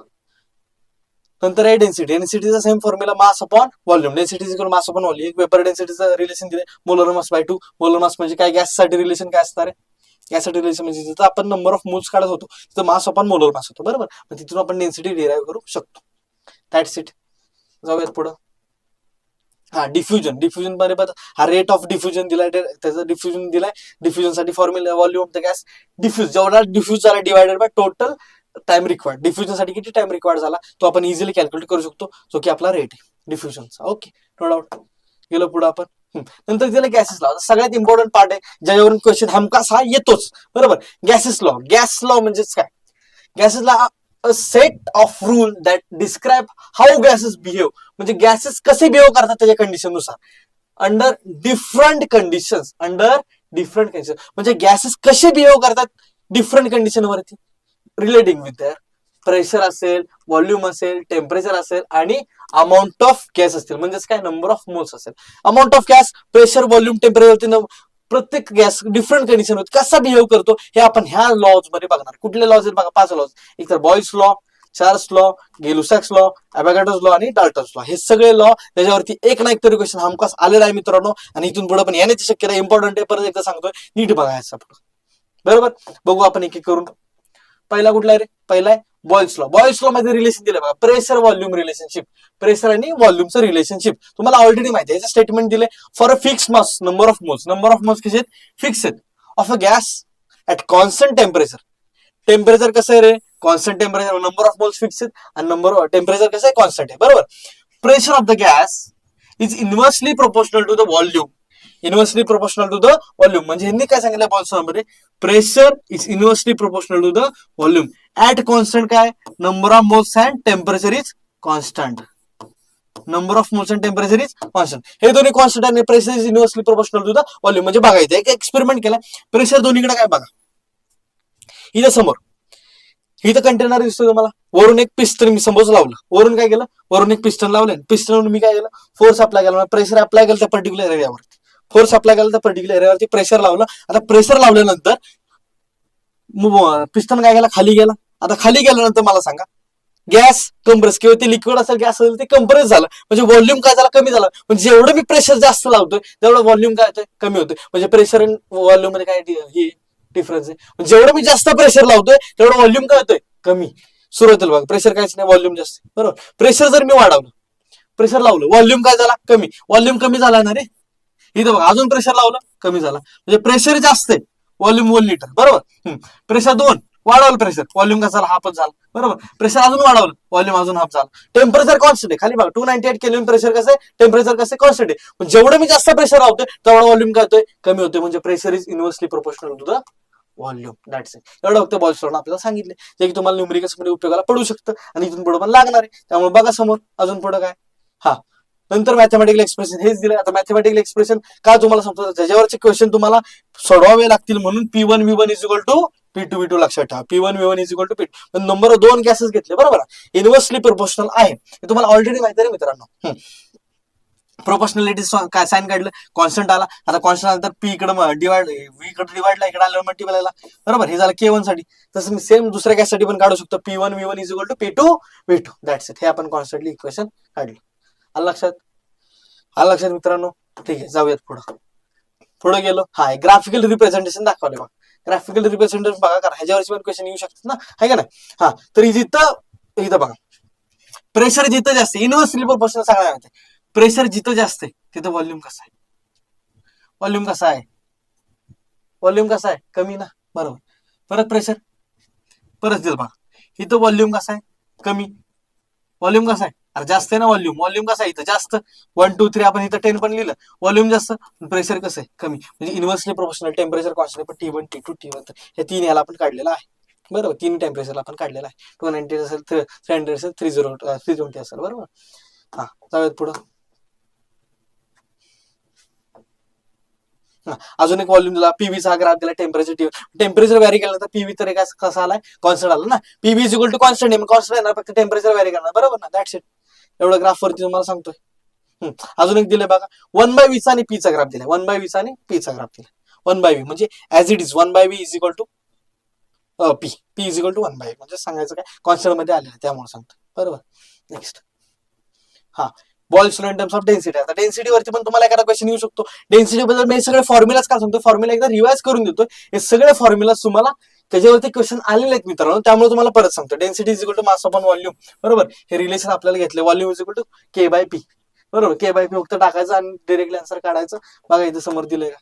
नंतर आहे डेन्सिटी. डेन्सिटीचा same formula, mass upon volume. Density equal mass upon volume. एक वेपर डेन्सिटीचं रिलेशन दिले, molar mass by 2. Molar mass म्हणजे काय, गॅससाठी रिलेशन काय असणार आहे, गॅससाठी रिलेशन म्हणजे जिथं आपण नंबर ऑफ मोल्स काढत होतो तिथं मास अपॉन मोलर मास होतो. बरोबर. मग तिथून आपण डेन्सिटी डिराईव्ह करू शकतो. That's it. जाऊयात पुढं. हा डिफ्युजन, डिफ्युजन मध्ये पण हा रेट ऑफ डिफ्युजन दिलाय, त्याचा डिफ्युजन दिलाय. डिफ्युजन साठी formula volume of the gas diffuse, जेवढा डिफ्यूज झाला divided by total time required. Diffusion साठी किती टाइम रिक्वायर्ड झाला तो आपण इझिली कॅल्क्युलेट करू शकतो, जो की आपला रेट आहे डिफ्युजनचा. Okay, no doubt. गेलो पुढे आपण. नंतर दिलं गॅसेस लॉ, सगळ्यात इम्पॉर्टंट पार्ट आहे ज्याच्यावरून क्वेश्चन हमखास हा येतोच, बरोबर. गॅसेस लॉ, गॅस लॉ म्हणजेच काय? Gases law a set of rule that describe how gases behave, म्हणजे गॅसेस कसे बिहेव करतात त्याच्या कंडिशन नुसार, under different conditions, under different condition, म्हणजे गॅसेस कसे बिहेव करतात डिफरंट कंडिशन वरती, रिलेटिंग विथ देअर प्रेशर असेल, व्हॉल्यूम असेल, टेम्परेचर असेल आणि अमाऊंट ऑफ गॅस असतील, म्हणजेच काय नंबर ऑफ मोल्स असेल. Amount of gas, pressure, volume, temperature, प्रत्येक गॅस डिफरंट कंडिशन कसा बिहेव करतो हे आपण ह्या लॉज मध्ये बघणार. कुठले लॉज आहेत बघा, 5 लॉज. एक तर Boyle's law, Charles law, Gay-Lussac's law, Avogadro's law आणि डाल्टन्स लॉ, हे सगळे लॉ त्याच्यावरती एक ना एक तरी क्वेश्चन हमखास आलेला आहे मित्रांनो, आणि इथून पुढे पण येण्याची शक्यता इम्पॉर्टंट आहे. परत एकदा सांगतोय, नीट बघायचं पुढे, बरोबर. बघू आपण एक एक करून. पहिला कुठला आहे रे? पहिला आहे बॉयल्स लॉ. बॉयल्स लॉ मध्ये रिलेशन दिलं बघा, प्रेशर व्हॉल्यूम रिलेशनशिप, प्रेशर आणि व्हॉल्यूमचं रिलेशनशिप तुम्हाला ऑलरेडी माहिती आहे. स्टेटमेंट दिले for a fix mass number of moles, number of moles कसे फिक्स आहेत of a gas at constant temperature. Temperature कसं आहे रे? Constant temperature, number of moles fix आहेत आणि नंबर टेम्परेचर कसं आहे? कॉन्स्टंट आहे, बरोबर. Pressure of the gas is inversely proportional to the volume, inversely proportional to the volume, म्हणजे ह्यांनी काय सांगितलं बॉयल्स लॉ मध्ये, pressure is inversely proportional to the volume at constant काय, number of moles and temperature is constant, number of moles and temperature is constant. हे दोन्ही constant आणि pressure is inversely proportional to the volume, म्हणजे बघायचं एक experiment केला. Pressure दोन्हीकडे काय बघा, इथं समोर इथं कंटेनर दिसतो तुम्हाला, वरून एक पिस्टन मी समोर लावलं, वरून काय केलं, वरून एक पिस्टन लावलं, पिस्टनवरून मी काय केलं, फोर्स अप्लाय केला, प्रेशर अप्लाय केलं त्या पर्टिक्युलर एरियावरती, फोर्स अप्लाय केला त्या पर्टिक्युलर एरियावरती, प्रेशर लावलं. आता प्रेशर लावल्यानंतर पिस्टन काय गेला, खाली गेला. आता खाली गेल्यानंतर मला सांगा, गॅस कंप्रेस किंवा ते लिक्विड असेल गॅस असेल ते कंप्रेस झालं, म्हणजे व्हॉल्यूम काय झाला, कमी झाला. म्हणजे जेवढं मी प्रेशर जास्त लावतोय तेवढं व्हॉल्यूम काय होतंय, कमी होतोय. म्हणजे प्रेशर आणि व्हॉल्यूम मध्ये काय डिफरन्स आहे, जेवढं मी जास्त प्रेशर लावतोय तेवढं व्हॉल्यूम काय होतंय, कमी. सुरुवातीला बघा प्रेशर काहीच नाही, व्हॉल्यूम जास्त, बरोबर. प्रेशर जर मी वाढवलं, प्रेशर लावलं, व्हॉल्यूम काय झाला, कमी. व्हॉल्यूम कमी झाला ना रे, इथं बघा अजून प्रेशर लावलं, कमी झाला. म्हणजे प्रेशर जास्त आहे, व्हॉल्यूम 1 लिटर, बरोबर. प्रेशर 2, वाढवलं प्रेशर, व्हॉल्यूम कसा झाला, हाफच झाला, बरोबर. प्रेशर अजून वाढवलं, व्हॉल्यूम अजून हाफ झाला. टेम्परेचर कॉन्स्टंट आहे, खाली बघा 298 केल्विन प्रेशर कसं आहे, टेम्परेचर कसं आहे, कॉन्स्टंट आहे. जेवढं मी जास्त प्रेशर लावतोय तेवढा व्हॉल्यूम काय होतोय, कमी होतोय. म्हणजे pressure is inversely proportional to the volume. That's it. एवढं फक्त बॉयल्स लॉ आपल्याला सांगितले, जे की तुम्हाला न्यूमेरिकल्स मध्ये उपयोगाला पडू शकतं आणि इथून पुढे पण लागणार आहे. त्यामुळे बघा समोर अजून पुढे काय. हा, नंतर मॅथमॅटिकल एक्सप्रेशन हेच दिलं. आता मॅथमॅटिकल एक्सप्रेशन का तुम्हाला सांगतो, त्याच्यावरचे क्वेश्चन तुम्हाला सोडवावे लागतील, म्हणून P1 V1 is equal to P2 V2 लक्षात ठेवा. P1 V1 is equal to P2. पण नंबर 2 गॅसेस घेतले, बरोबर. इन्व्हर्सली प्रोपोर्शनल आहे, हे तुम्हाला ऑलरेडी माहिती आहे मित्रांनो. प्रोपोर्शनॅलिटी काय साइन काढलं, कॉन्स्टंट आला. आता कॉन्स्टंट आला तर पी इकडे डिवाइड, व्ही इकडे डिवाइडला, इकडे आल्यावर मल्टिप्लाय आला, बरोबर. हे झालं K1 साठी. तसं मी सेम दुसऱ्या गॅससाठी पण काढू शकतो, P1 V1 is equal to P2 V2. That's it. हे आपण कॉन्स्टंटली इक्वेशन काढलं. आलं लक्षात, आलं लक्षात मित्रांनो. ठीक आहे, जाऊयात पुढे. पुढे गेलो. हा, ग्राफिकल रिप्रेझेंटेशन दाखवले बघा. ग्राफिकल रिप्रेझेंटेशन बघा, कारण ह्याच्यावरची पण क्वेश्चन येऊ शकतात ना, आहे का नाही. हा, तर इथं बघा, प्रेशर जिथं जास्त, इन्व्हर्सली प्रोपोर्शनल सगळ्या माहिती. प्रेशर जिथं जास्त आहे तिथं व्हॉल्यूम कसा आहे, व्हॉल्यूम कसा आहे, व्हॉल्यूम कसा आहे, कमी ना, बरोबर. परत प्रेशर, परत दिलं बघा, इथं व्हॉल्यूम कसा आहे, कमी. व्हॉल्यूम कसा आहे, अरे जास्त आहे ना व्हॉल्यूम. व्हॉल्यूम कसा आहे इथं जास्त, 1 2 3, आपण इथं 10 पण लिहिलं. व्हॉल्यूम जास्त, प्रेशर कसं आहे, कमी. म्हणजे इन्व्हर्सली प्रोपोर्शनल. टेम्परेचर कॉन्स्टंट, पण T1 T2 T1 हे 3 याला आपण काढलेलं आहे, बरोबर. 3 टेम्परेचरला आपण काढलेलं आहे. 290 असेल, 300 असेल, 320 असेल, बरोबर. हा, जाऊयात पुढं. अजून एक व्हॉल्यूम दिला, पीव्हीचा ग्राफ दिला, टेम्परेचर टेम्परेचर व्हॅरी केलं तर पीव्ही तर कसा आलाय, कॉन्स्टंट आला ना. PV is equal to constant आहे, मग कॉन्स्टंट येणार, फक्त टेम्परेचर व्हॅरी करणार, बरोबर ना. That's it. एवढं ग्राफ वरती तुम्हाला सांगतोय. अजून एक दिले बघा, 1/V आणि पीचा ग्राफ दिला. 1/V आणि पीचा ग्राफ दिला. 1/V म्हणजे as it is 1/V is equal to P, P is equal to 1/V, म्हणजे सांगायचं काय, कॉन्स्टंट मध्ये आलेलं त्यामुळे सांगतो, बरोबर. नेक्स्ट, हा, Boyle's law in terms of density. आता डेन्सिटी वरती पण तुम्हाला एखादा क्वेश्चन येऊ शकतो. डेन्सिटी बद्दल मी सगळे फॉर्म्युलाच का सांगतो, फॉर्म्युला एकदा रिवाइज करून देतो. हे सगळे फॉर्म्युला तुम्हाला त्याच्यावरती क्वेश्चन आलेले आहेत मित्रांनो, त्यामुळे तुम्हाला परत सांगतो. Density is equal to mass upon volume, बरोबर. हे रिलेशन आपल्याला घेतले, volume is equal to K/P. बरोबर. के बाय पी फक्त टाकायचं आणि डिरेक्टली आन्सर काढायचं. बघा इथे समोर दिलंय का?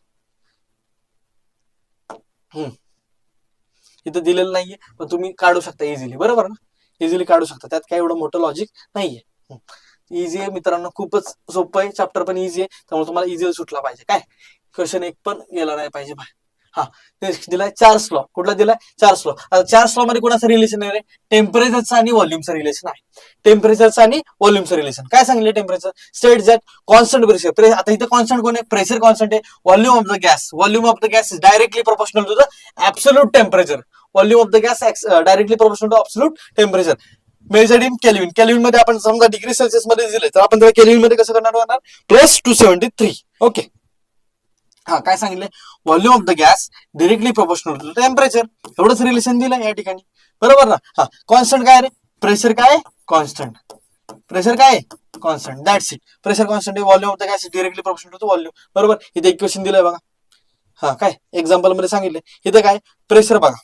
इथं दिलेलं नाहीये, पण तुम्ही काढू शकता इझिली. बरोबर ना? इझिली काढू शकता, त्यात काय एवढं मोठं लॉजिक नाहीये. इझी आहे मित्रांनो, खूपच सोपं आहे. चॅप्टर पण इझी आहे, त्यामुळे तुम्हाला इझी सुटला पाहिजे. काय क्वेश्चन एक पण गेला नाही पाहिजे बाय. हा, नेक्स्ट दिलाय चार्ल्स लॉ. कुठला दिलाय? Charles law. आता चार्ल्स लॉ मध्ये कोणाचं रिलेशन आहे रे? टेम्परेचरचं आणि व्हॉल्यूमचं रिलेशन आहे. टेम्परेचरचं आणि व्हॉल्यूमचं रिलेशन काय सांगितलं? Temperature state that constant pressure. आता इथं कॉन्स्टंट कोण आहे? प्रेशर कॉन्स्टंट आहे. Volume of the gas, volume of the gas is directly proportional to the absolute temperature. Volume of the gas directly proportional to absolute temperature. Measured in kelvin. Kelvin मध्ये आपण समजा degree Celsius मध्ये दिले, तर आपण त्याला kelvin मध्ये कसं करणार? प्लस 273. ओके. हा, काय सांगितलं? Volume of the gas directly proportional to temperature. एवढंच रिलेशन दिलं या ठिकाणी. बरोबर ना? हा, कॉन्स्टंट काय रे? प्रेशर काय? कॉन्स्टंट. प्रेशर काय? Constant. That's it. Pressure constant आहे. Volume of the gas directly proportional to volume. बरोबर. इथे एक क्वेश्चन दिलाय बघा. हा, काय एक्झाम्पल मध्ये सांगितले. इथे काय? प्रेशर बघा.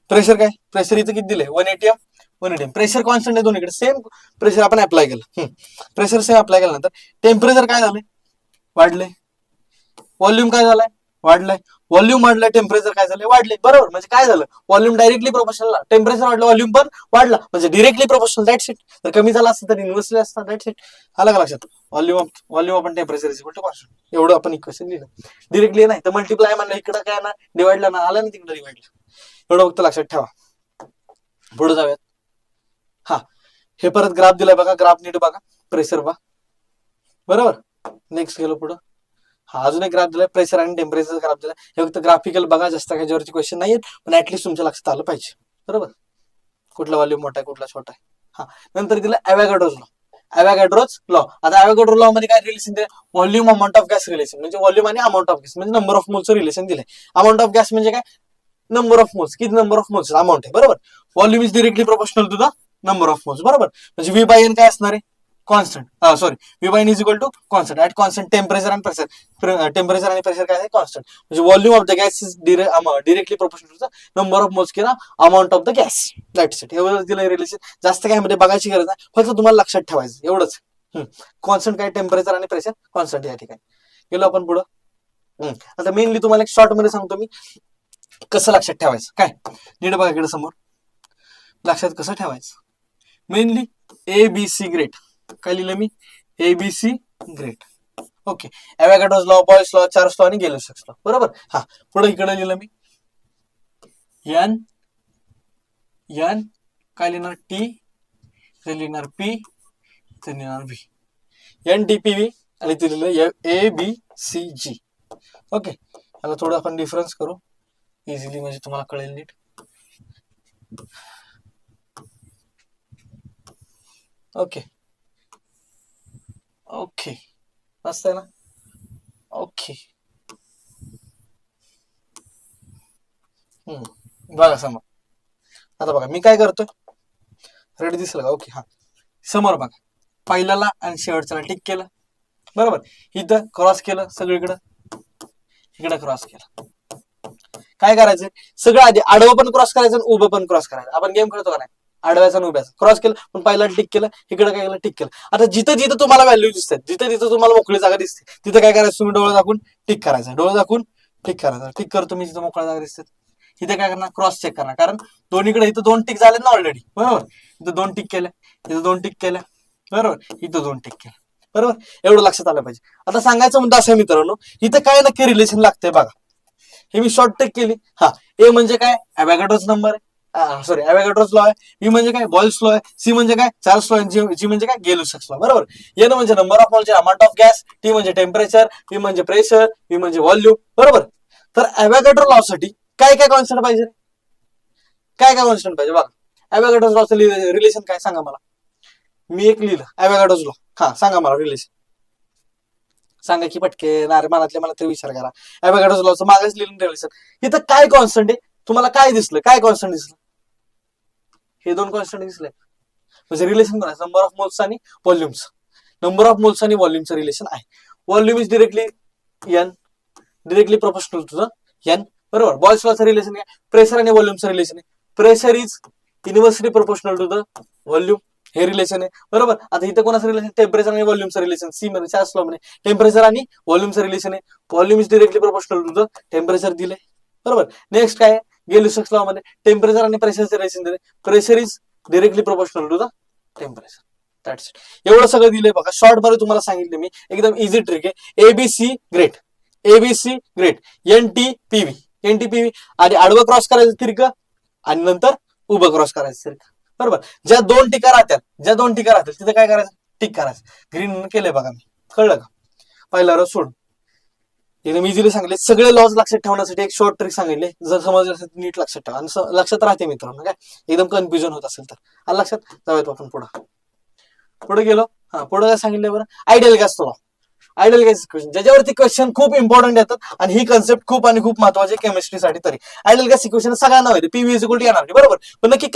प्रेशर काय? प्रेशर इथं किती दिले? 180 180. प्रेशर कॉन्स्टंट आहे दोन्हीकडे. सेम प्रेशर आपण अप्लाय केलं. प्रेशर सेम अप्लाय केल्यानंतर टेम्परेचर काय झालंय? वाढले. व्हॉल्यूम काय झालाय? वाढलाय. व्हॉल्यूम वाढलाय, टेम्परेचर काय झालंय? वाढले. बरोबर. म्हणजे काय झालं? व्हॉल्यूम डायरेक्टली प्रोपोर्शनल, टेम्परेचर वाढलं, व्हॉल्यूम पण वाढला, म्हणजे डिरेक्टली प्रोपोर्शनल. That's it. तर कमी झाला असतं तर इन्व्हर्सली असतं. That's it. आलं का लक्षात? व्हॉल्यूम आपण temperature is equal to constant. एवढं आपण इक्वेशन लिहिलं. डिरेक्टली नाही तर मल्टिप्लाय म्हणलं, इकडं काय ना डिवाइडला ना आलं ना, तिकडे डिवाइडला. एवढं फक्त लक्षात ठेवा. पुढे जाऊयात. हा, हे परत ग्राफ दिलाय बघा. ग्राफ नीट बघा. प्रेशर बघा. बरोबर. नेक्स्ट गेलो पुढं. हा, अजून एक ग्राफ दिलाय. प्रेशर आणि टेम्परेचर ग्राफ दिलाय. हे फक्त ग्राफिकल बघा, जास्त ह्याच्यावरती क्वेश्चन नाहीयेत, पण ऍटलीस्ट तुमच्या लक्षात आलं पाहिजे. बरोबर. कुठला व्हॉल्यूम मोठा आहे, कुठला छोटा आहे. हा, नंतर दिला ॲव्होगाड्रोज लॉ. ॲव्होगाड्रोज लॉ. आता ॲव्होगाड्रो लॉ मध्ये काय रिलेशन दिलं? Volume amount of gas relation. म्हणजे व्हॉल्यूम आणि अमाऊंट ऑफ गॅस म्हणजे नंबर ऑफ मोलचं रिलेशन दिलंय. अमाऊंट ऑफ गॅस म्हणजे काय? Number of moles. किती नंबर ऑफ मोल्स अमाऊंट आहे. बरोबर. Volume is directly proportional to the number of moles. बरोबर. म्हणजे व्ही बाय एन काय असणार आहे? Constant. Sorry, V by N is equal to constant at constant temperature आणि प्रेशर. टेम्परेचर आणि प्रेशर काय आहे? कॉन्स्टंट. म्हणजे volume of the gas is directly proportional to the number of moles किंवा amount of the gas. That's it. एवढंच दिलं relation. जास्त काय मध्ये बघायची गरज नाही, फक्त तुम्हाला लक्षात ठेवायचं एवढंच. कॉन्स्टंट काय? टेम्परेचर आणि प्रेशर कॉन्स्टंट या ठिकाणी. गेलो आपण पुढं. आता मेनली तुम्हाला एक शॉर्ट मध्ये सांगतो मी कसं लक्षात ठेवायचं. काय नीट बघा इकडे समोर. लक्षात कसं ठेवायचं? Mainly ABC great. काय लिहिलं मी? ABC great. Okay. Avogadro's law, Boyle's law, Charles law आणि गेलो-स्टोक्स लॉ. बरोबर. हा, पुढे इकडे लिहिलं मी एन काय लिहिणार? टी, इथे लिहिणार पी, इथे लिहिणार व्ही. NTPV आणि इथे लिहिलं ABCG. ओके. आता थोडं आपण डिफरन्स करू इझिली, म्हणजे तुम्हाला कळेल नीट. ओके. ओके, मस्त आहे ना? ओके. बघा समोर. आता बघा मी काय करतोय. रेडी दिसलं का? ओके. हा, समोर बघा. पहिल्याला आणि शेवटच्याला टिक केलं. बरोबर. इथं क्रॉस केलं सगळीकडं, इकडे क्रॉस केलं. काय करायचं? सगळं आधी आडवं पण क्रॉस करायचं आणि उभं पण क्रॉस करायचं. आपण गेम खेळतो का नाही? आडव्याचा आणि उभ्याचा क्रॉस केलं, पण पहिला टिक केलं, इकडे काय केलं? टिक केलं. आता जिथं जिथं तुम्हाला व्हॅल्यू दिसतात, जिथं जिथं तुम्हाला मोकळी जागा दिसते, तिथं काय करायचं? तुम्ही डोळे दाखवून टिक करायचं. डोळे दाखवून टिक करायचं. टिक करतो मी जिथं मोकळ्या जागा दिसतात. इथे काय करणार? क्रॉस चेक करणार. कारण दोन्हीकडे इथं 2 टिक झाले ना ऑलरेडी. बरोबर. इथं 2 टिक केल्या, इथं 2 टिक केल्या. बरोबर. इथं 2 टिक केल्या. बरोबर. एवढं लक्षात आलं पाहिजे. आता सांगायचं मुद्दा असं मित्रांनो, इथं काय नक्की रिलेशन लागतंय बघा. हे मी शॉर्ट टेक केली. हा, ए म्हणजे काय? ॲव्होगाड्रोज नंबर आहे. सॉरी, ॲव्होगाड्रोज लॉ आहे. बी म्हणजे काय? बॉयल्स लॉ आहे. सी म्हणजे काय? चार्ल्स लॉ आहे. जी म्हणजे काय? गेलो-स्टोक्स लॉ. बरोबर. एन म्हणजे number of moles, amount of gas. T म्हणजे टेम्परेचर. पी म्हणजे प्रेशर. पी म्हणजे व्हॉल्यूम. बरोबर. तर ॲव्होगाड्रो लॉ साठी काय काय कॉन्स्टंट पाहिजे? काय काय कॉन्स्टंट पाहिजे बघा. ॲव्होगाड्रोज लॉचं रिलेशन काय सांगा मला. मी एक लिहिलं ॲव्होगाड्रोज लॉ. हा, सांगा मला रिलेशन. सांगा की पटके. अरे मनातले मला ते विचार करा. ॲव्होगाड्रोज लॉचं मागेच लिहिलं रिलेशन. इथं काय कॉन्स्टंट आहे? तुम्हाला काय दिसलं? काय कॉन्स्टंट दिसलं? हे 2 कॉन्स्टंट दिसले. म्हणजे रिलेशन कोण आहे? नंबर ऑफ मोल्स आणि व्हॉल्यूम्स. नंबर ऑफ मोल्स आणि व्हॉल्यूमचं रिलेशन आहे. Volume is directly n, directly proportional to the n. बरोबर. बॉयल्स लॉचं रिलेशन काय? प्रेशर आणि व्हॉल्यूमचं रिलेशन आहे. Pressure is inversely proportional to the volume. हे रिलेशन आहे बरोबर. आता इथं कोणाचं रिलेशन, टेम्परेचर आणि व्हॉल्यूमचं रिलेशन, सी मध्ये चार्ल्स लॉ मध्ये टेम्परेचर आणि व्हॉल्यूमचं रिलेशन आहे. Volume is directly proportional to the temperature दिले बरोबर. नेक्स्ट काय गेलुसॅक्स लॉ मध्ये टेम्परेचर आणि प्रेशरचे रिलेशन दिले, pressure is directly proportional to the temperature. That's it. एवढं सगळं दिलंय बघा. शॉर्ट मध्ये तुम्हाला सांगितलं मी, एकदम इझी ट्रिक आहे. एबीसी ग्रेट, एबीसी ग्रेट, एनटीपीव्ही, एनटीपीव्ही आधी आडवं क्रॉस करायचं तिरक आणि नंतर उभं क्रॉस करायचं तिरक बरोबर. ज्या दोन टिका राहतात तिथे काय करायचं, टिक करायचं. ग्रीन केलंय बघा मी, कळलं का. पहिला रो सोड, एकदम इझिली सांगितले. सगळे लॉज लक्षात ठेवण्यासाठी एक शॉर्ट ट्रिक सांगितले, जर समजलं असेल नीट लक्षात ठेवा आणि लक्षात राहते मित्रांनो. काय एकदम कन्फ्युजन होत असेल तर लक्षात जाऊयात आपण पुढे गेलो. पुढे काय सांगितलं बरं, ideal gas law. Ideal gas equation, ज्याच्यावरती क्वेश्चन खूप इम्पॉर्टंट येतात आणि ही कन्सेप्ट खूप आणि खूप महत्वाची केमिस्ट्रीसाठी. तरी आयडियल गॅस इक्वेशन सगळ्यांना माहिती, PV is equal to NRT बरोबर. पण नक्की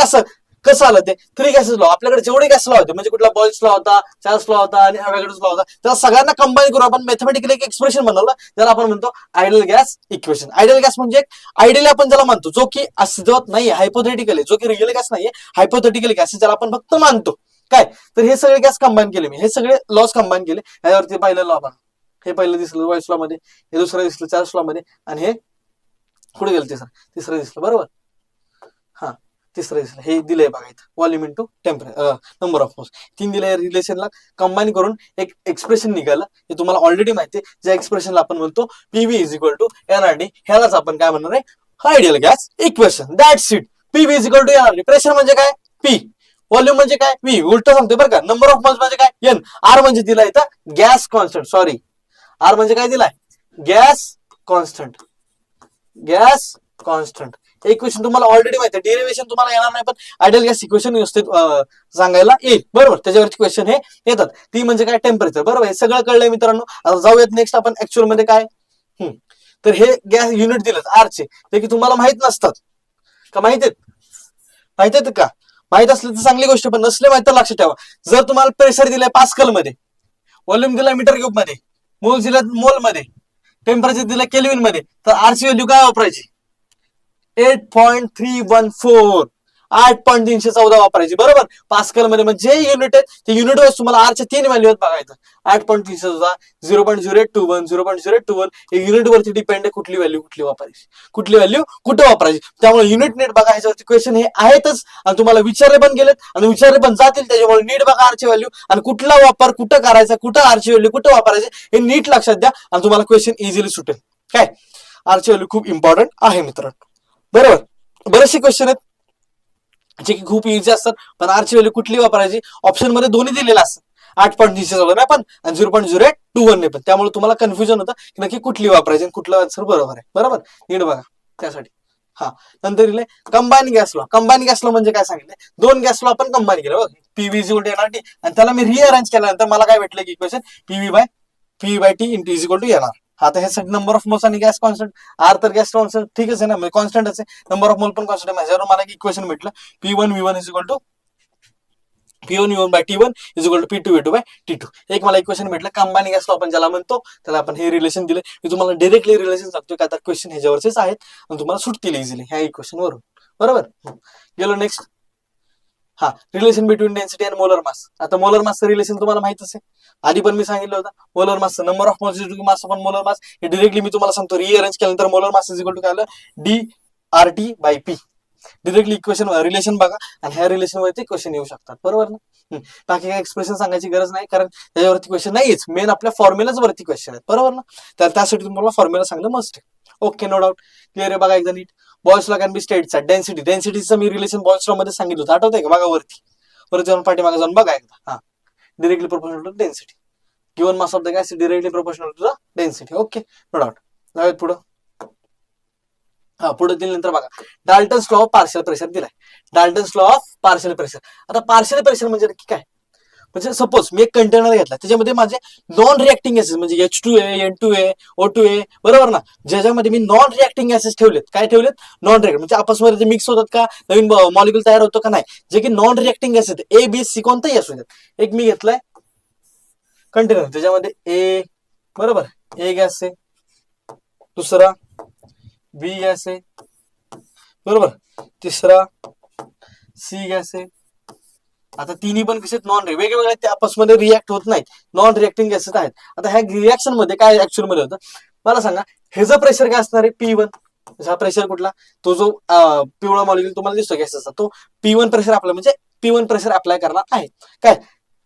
कसं आलं ते, थ्री गॅसेस लॉ. आपल्याकडे जेवढे गॅस लॉ होते, म्हणजे कुठला बॉयल्स लॉ होता, चार्ल्स लॉ होता आणि अवोगाड्रोस लॉ होता, त्याला सगळ्यांना कंबाईन करून आपण मॅथमॅटिकली एक एक्सप्रेशन बनवलं, ज्याला आपण म्हणतो ideal gas equation. Ideal gas म्हणजे आयडियल आपण ज्याला म्हणतो, जो की अस्तित्वात नाहीये, हायपोथेटिकल आहे, जो की रिअल गॅस नाहीये, हायपोथेटिकल गॅस ज्याला आपण फक्त मानतो. काय तर हे सगळे गॅस कंबाईन केले मी, हे सगळे लॉज कंबाईन केले. यावरती पहिलं लॉ बघा, हे पहिलं दिसलं बॉयल्स लॉ मध्ये, हे दुसरं दिसलं चार्ल्स लॉ मध्ये, आणि हे पुढे गेलं तिसरं दिसलं बरोबर. तिसरं दिसलं, हे दिलंय बघा इथं, volume into temperature, number of moles. 3 दिले रिलेशनला कंबाईन करून एक एक्सप्रेशन निघालं, हे तुम्हाला ऑलरेडी माहिती आहे. ज्या एक्सप्रेशनला आपण म्हणतो PV is equal to NRT, ह्यालाच आपण काय म्हणणार आहे, ideal gas equation. That's it. PV is equal to NRT. Pressure म्हणजे काय, पी. व्हॉल्यूम म्हणजे काय, व्ही. उलट सांगतोय बरं का. नंबर ऑफ मोल्स म्हणजे काय, एन. आर म्हणजे दिला इथं गॅस कॉन्स्टंट, सॉरी, आर म्हणजे काय दिलाय, gas constant. Gas constant equation तुम्हाला ऑलरेडी माहिती आहे, डेरिव्हेशन तुम्हाला येणार नाही, पण आयडियल गॅस इक्वेशन व्यवस्थित सांगायला येईल बरोबर. त्याच्यावरती क्वेश्चन हे येतात. ती म्हणजे काय, टेम्परेचर बरोबर. हे सगळं कळलंय मित्रांनो. आता जाऊयात नेक्स्ट आपण ऍक्च्युअल मध्ये काय. तर हे गॅस युनिट दिलं आरचे, ते की तुम्हाला माहित नसतात का, माहित आहेत का, माहित असले तर चांगली गोष्ट, पण नसले माहित तर लक्षात ठेवा. जर तुम्हाला प्रेशर दिलंय पास्कल मध्ये, व्हॉल्यूम दिलाय मीटर क्यूब मध्ये, मोल्स दिलाय मोल मध्ये, टेम्परेचर दिलं केल्विन मध्ये, तर आरची व्हॅल्यू काय वापरायची, 8.314, 8.314 वापरायची बरोबर. पास्कल मध्ये म्हणजे युनिट आहे, ते युनिट वाईज तुम्हाला आरच्या 3 व्हॅल्यू आहेत बघायचं. 8.314, 0.0821, 0.0821, हे युनिट वरती डिपेंड आहे कुठली व्हॅल्यू कुठली व्हॅल्यू कुठे वापरायची. त्यामुळे युनिट नीट बघा, ह्याच्यावरती क्वेश्चन हे आहेतच आणि तुम्हाला विचारले पण गेलेत आणि विचारले पण जातील. त्याच्यामुळे नीट बघा आरची व्हॅल्यू आणि कुठला वापर कुठं करायचा, कुठं आरची व्हॅल्यू कुठं वापरायचे, हे नीट लक्षात द्या आणि तुम्हाला क्वेश्चन इझिली सुटेल. काय आरची व्हॅल्यू खूप इम्पॉर्टंट आहे मित्रांनो बरोबर. बरेचसे क्वेश्चन आहेत जे की खूप इझी असतात, पण आरची व्हॅल्यू कुठली वापरायची, ऑप्शन मध्ये दोन्ही दिलेलं असतं, 8.314 पण आणि 0.0821 पण. त्यामुळे तुम्हाला कन्फ्युजन होतं की नक्की कुठली वापरायची आणि कुठलं आन्सर बरोबर आहे बरोबर. नीट बघा त्यासाठी. नंतर दिले combine gas law. Combine gas law म्हणजे काय सांगितलं, दोन गॅस लॉ आपण कंबाईन केलं बघ, PV is equal to NRT, आणि त्याला मी रिअरेंज केल्यानंतर मला काय भेटलं की equation PV by T into is equal to NR. आता ह्यासाठी नंबर ऑफ मोल्स आणि गॅस कॉन्स्टंट, आर तर गॅस कॉन्स्टंट ठीकच आहे ना, म्हणजे कॉन्स्टंटच आहे, नंबर ऑफ मोल पण कॉन्स्टंट आहे. माझ्यावर मला एक इक्वेशन भेटलं, P1 V1 is equal to P1 V1 by T1 is equal to P2 V2 by T2. एक मला इक्वेशन भेटलं. कंबाईन गॅस लॉ आपण ज्याला म्हणतो, त्याला आपण हे रिलेशन दिले. मी तुम्हाला डायरेक्टली रिलेशन सांगतोय का, तर क्वेश्चन ह्याच्यावरचेच आहेत आणि तुम्हाला सुटतील इझिली ह्या इक्वेशन वरून बरोबर. गेलो next. Relation between density and molar mass. आता मोलर मासचं रिलेशन तुम्हाला माहितच आहे, आधी पण मी सांगितलं होतं. मोलर मासचं number of moles mass upon molar mass, हे डायरेक्टली मी तुम्हाला सांगतो, रिअरेंज केल्यानंतर molar mass is equal to काय आलं, DRT by P. Directly equation relation बघा आणि ह्या रिलेशन वरती क्वेश्चन येऊ शकतात बरोबर ना. बाकी काय एक्सप्रेशन सांगायची गरज नाही, कारण त्याच्यावरती क्वेश्चन नाहीच, मेन आपल्या फॉर्म्युलाच वरती क्वेश्चन आहेत बरोबर ना. तर त्यासाठी तुम्हाला फॉर्म्युला सांगणं मस्ट आहे. ओके, नो डाऊट, क्लिअर आहे. बघा एकदा नीट. बॉयल्स लॉ कॅन बी स्टेटचा डेन्सिटीचं मी रिलेशन बॉयल्स लॉ मध्ये सांगितलं होतं, आठवतंय का, बघा वरती जाऊन पाठीमागे जाऊन बघा एकदा. Directly proportional to density, given mass of the gas directly proportional to the density. Okay, no doubt. जाऊयात पुढं. पुढे दिल्यानंतर बघा, Dalton's law of partial pressure दिलाय. Dalton's law of partial pressure. आता पार्शियल प्रेशर म्हणजे नक्की काय, म्हणजे सपोज मी एक कंटेनर घेतला, त्याच्यामध्ये माझे नॉन रिएक्टिंग गॅसेस म्हणजे H2A, N2A, O2A बरोबर ना, ज्याच्यामध्ये मी नॉन रिएक्टिंग गॅसेस ठेवलेत. काय ठेवलेत, नॉन रिएक्टिंग, म्हणजे आपसमध्ये ते मिक्स होतात का, नवीन मॉलिक्युल तयार होतो का नाही, जे की non reacting gases A, B, C कोणताही असू देत. एक मी घेतलाय कंटेनर, त्याच्यामध्ये A बरोबर, A गॅस आहे, दुसरा B गॅस आहे बरोबर, तिसरा C गॅस आहे, आता तिन्ही पण कसे नॉन वेगवेगळे ते आपसमध्ये रिॲक्ट होत नाहीत, नॉन रिॲक्टिंग गॅसेस आहेत. आता ह्या रिॲक्शन मध्ये काय ऍक्च्युअल मध्ये होतं मला सांगा, ह्याचं प्रेशर काय असणार आहे P1. हा प्रेशर कुठला, तो जो पिवळा मॉलिक्यूल तुम्हाला दिसतो गॅसेसचा, तो P1 प्रेशर आपला म्हणजे P1 प्रेशर अप्लाय करणार आहे. काय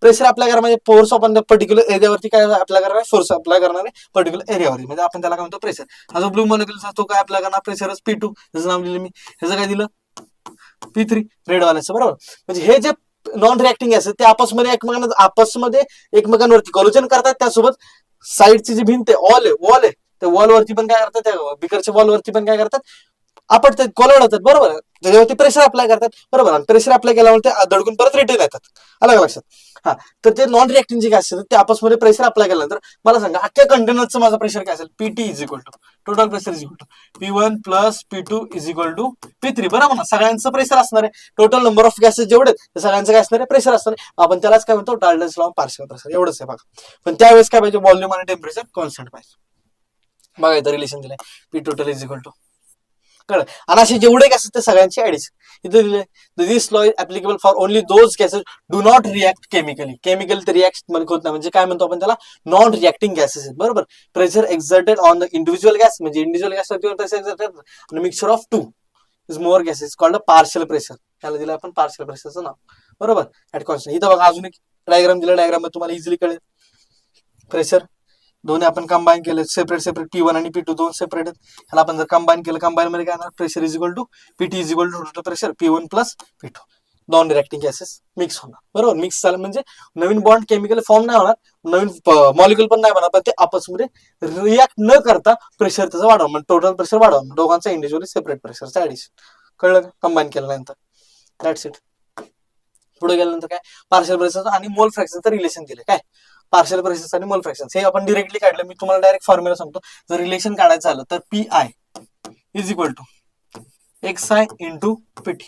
प्रेशर अप्लाय करा म्हणजे फोर्स आपण पर्टिक्युलर एरियावरती काय अप्लाय करणार आहे, फोर्स अप्लाय करणार आहे पर्टिक्युलर एरियावरती, म्हणजे आपण त्याला काय म्हणतो प्रेशर. हा जो ब्लू मॉलिक्यूल तो काय अप्लाय करणार प्रेशरच P2, त्याचं नाव दिलं मी. ह्याचं काय दिलं P3 रेड वाल्याचं, बरोबर. म्हणजे हे जे नॉन रिॲक्टिंग गॅसेस ते आपसमध्ये एकमेकांवरती कोलिजन करतात. त्यासोबत साईडची जी भिंत आहे, वॉल आहे, त्या वॉलवरती पण काय करतात, त्या बिकरच्या वॉलवरती पण काय करतात, आपटतात, कोलॅड होतात, बरोबर. त्याच्यावरती प्रेशर अप्लाय करतात, बरोबर. आणि प्रेशर अप्लाय केल्यामुळे ते दडकून परत रिटर्न येतात. अलग लक्षात. हा, तर ते नॉन रिॲक्टिंग जे गॅस ते आपसमध्ये प्रेशर अप्लाय केल्यानंतर मला सांगा अख्ख्या कंटेनरचं माझं प्रेशर काय असेल, PT is equal to total pressure is equal to P1 plus P2 is equal to P3, बरोबर ना. सगळ्यांचं प्रेशर असणार आहे, टोटल नंबर ऑफ गॅसेस जेवढे ते सगळ्यांचं काय असणार आहे, प्रेशर असणार आहे. आपण त्यालाच काय म्हणतो, डाल्टन्स लॉ पार्शियल प्रेशर, एवढंच आहे बघा. पण त्यावेळेस काय पाहिजे, व्हॉल्यूम आणि टेम्परेचर कॉन्स्टंट पाहिजे. बघा इथं रिलेशन दिलंय, P total is equal to कळलं. आणि असे जेवढे गॅसेस ते सगळ्यांची ऍडिशन इथे दिले. This law is applicable for only those gases do not react chemically. Chemical ते रिॲक्ट होत नाही, म्हणजे काय म्हणतो आपण त्याला, नॉन रिॲक्टिंग गॅसेस आहेत, बरोबर. Pressure exerted on the individual gas, म्हणजे इंडिव्हिज्युअल गॅसवरती प्रेशर एक्झर्टेड आणि mixture of two is more gases called a partial pressure. त्याला दिलं आपण पार्शियल प्रेशरचं नाव, बरोबर. At constant. इथं बघा अजून एक डायग्राम दिला, डायग्राम मध्ये तुम्हाला इझिली कळेल. प्रेशर दोन्ही आपण कंबाईन केले, सेपरेट P1 आणि P2 दोन सेपरेट आहेत. ह्याला आपण जर कंबाईन केलं, कंबाईन मध्ये काय येणार, pressure is equal to PT is equal to total pressure P1 plus P2. Non reacting gases mix होणार, बरोबर. मिक्स झालं म्हणजे नवीन बॉन्ड केमिकल फॉर्म नाही होणार, नवीन मॉलिक्युल पण नाही बनणार, पण ते आपसमध्ये रिॲक्ट न करता प्रेशर त्याचं वाढवणार, म्हणजे टोटल प्रेशर वाढवणार, दोघांचा इंडिव्हिज्युअली सेपरेट प्रेशरचं ऍडिशन. कळलं का, कंबाईन केल्यानंतर. That's it. पुढे गेल्यानंतर काय, पार्शियल प्रेशर आणि मोल फ्रॅक्शनचं रिलेशन दिलं. काय पार्शियल प्रेशर आणि मोल फ्रॅक्शन हे आपण डिरेक्टली काढलं. मी तुम्हाला डायरेक्ट फॉर्म्युला सांगतो. जर रिलेशन काढायचं झालं तर PI is equal to XI into PT,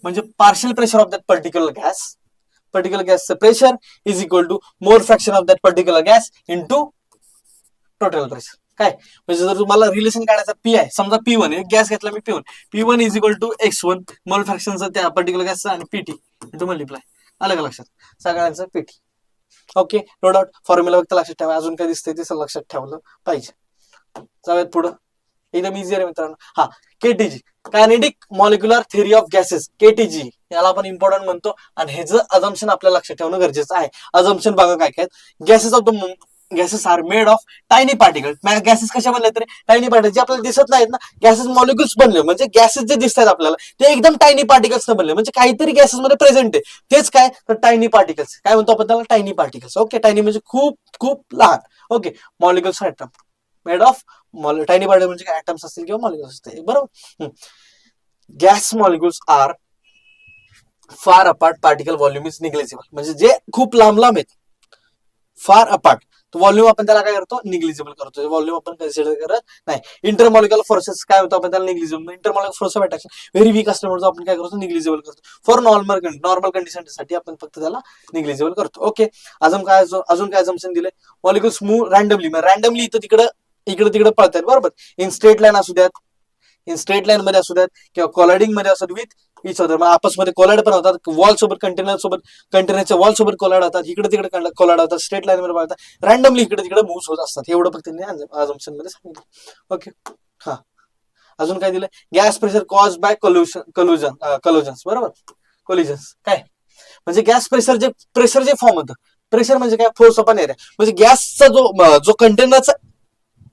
म्हणजे partial pressure of that particular गॅसचं pressure is equal to mole fraction of that particular gas into total pressure. काय म्हणजे जर तुम्हाला रिलेशन काढायचं PI, समजा P1 एक गॅस घेतला मी, P1 is equal to X1 मोल फ्रॅक्शनचं त्या पर्टिक्युलर गॅसचं आणि PT इंटू मल्टिप्लाय. अलग लक्षात, सगळ्यांचं PT. Okay, no doubt. Formula फक्त लक्षात ठेवा, अजून काय दिसतंय ते लक्षात ठेवलं पाहिजे. जाऊयात पुढं, एकदम इझी आहे मित्रांनो. हा, KTG kinetic molecular theory of gases, KTG याला आपण इम्पॉर्टंट म्हणतो. आणि ह्याचं अजम्पशन आपल्याला लक्षात ठेवणं गरजेचं आहे. अजम्पशन बघा काय काय, gases are made of tiny particle. Gases कशा बनले तर टायनी पार्टिकल, जे आपल्याला दिसत नाहीत ना, गॅसेस मॉलिक्युल्स बनले, म्हणजे गॅसेस जे दिसतात आपल्याला ते एकदम टायनी पार्टिकल्स बनले, म्हणजे काहीतरी गॅसेस मध्ये प्रेझेंट आहे. तेच काय तर टायनी पार्टिकल्स. काय म्हणतो आपण त्याला, टायनी पार्टिकल्स. ओके, टायनी म्हणजे खूप खूप लहान. Okay, molecules atom made of tiny particle, म्हणजे काय ऍटम्स असतील किंवा मॉलिक्युल्स असतील, बरोबर. Gas molecules are far apart, particle volume is negligible, म्हणजे जे खूप लांब लांब आहेत, फार अपार्ट, तो व्हॉल्यूम आपण त्याला काय करतो, निग्लिजिबल करतो. व्हॉल्यूम आपण कन्सिडर करत नाही. इंटरमॉलिक्युलर फोर्सेस काय होतो आपण त्याला negligible. Intermolecular force of attraction very weak असल्यामुळे आपण काय करतो, निग्लिजिबल करतो. फॉर नॉर्मल कंडिशनसाठी आपण फक्त त्याला निग्लिजिबल करतो. ओके, अजून काय अजम्पशन दिले, मॉलिक्युल्स मूव्ह रँडमली इकडे तिकडे पळतात, बरोबर. इन स्ट्रेट लाईन मध्ये असू द्यात किंवा कोलायडिंग मध्ये असू विथ इच अदर, मग आपसमध्ये कोलायड पण होतात, वॉल सोबत कंटेनरच्या वॉल सोबत कोलायड होतात, इकडे तिकडे कोलायड होतात, स्ट्रेट लाईन मध्ये पळतात, रँडमली इकडे तिकडे मूव्ह होत असतात. एवढं फक्त त्यांनी अजम्पशन मध्ये सांगितलं. ओके, हा, अजून काय दिलं, gas pressure cause by collisions, बरोबर. कोलिजन्स काय म्हणजे गॅस प्रेशर जे फॉर्म होतं, प्रेशर म्हणजे काय, फोर्स अपॉन एरिया, म्हणजे गॅसचा जो कंटेनरचा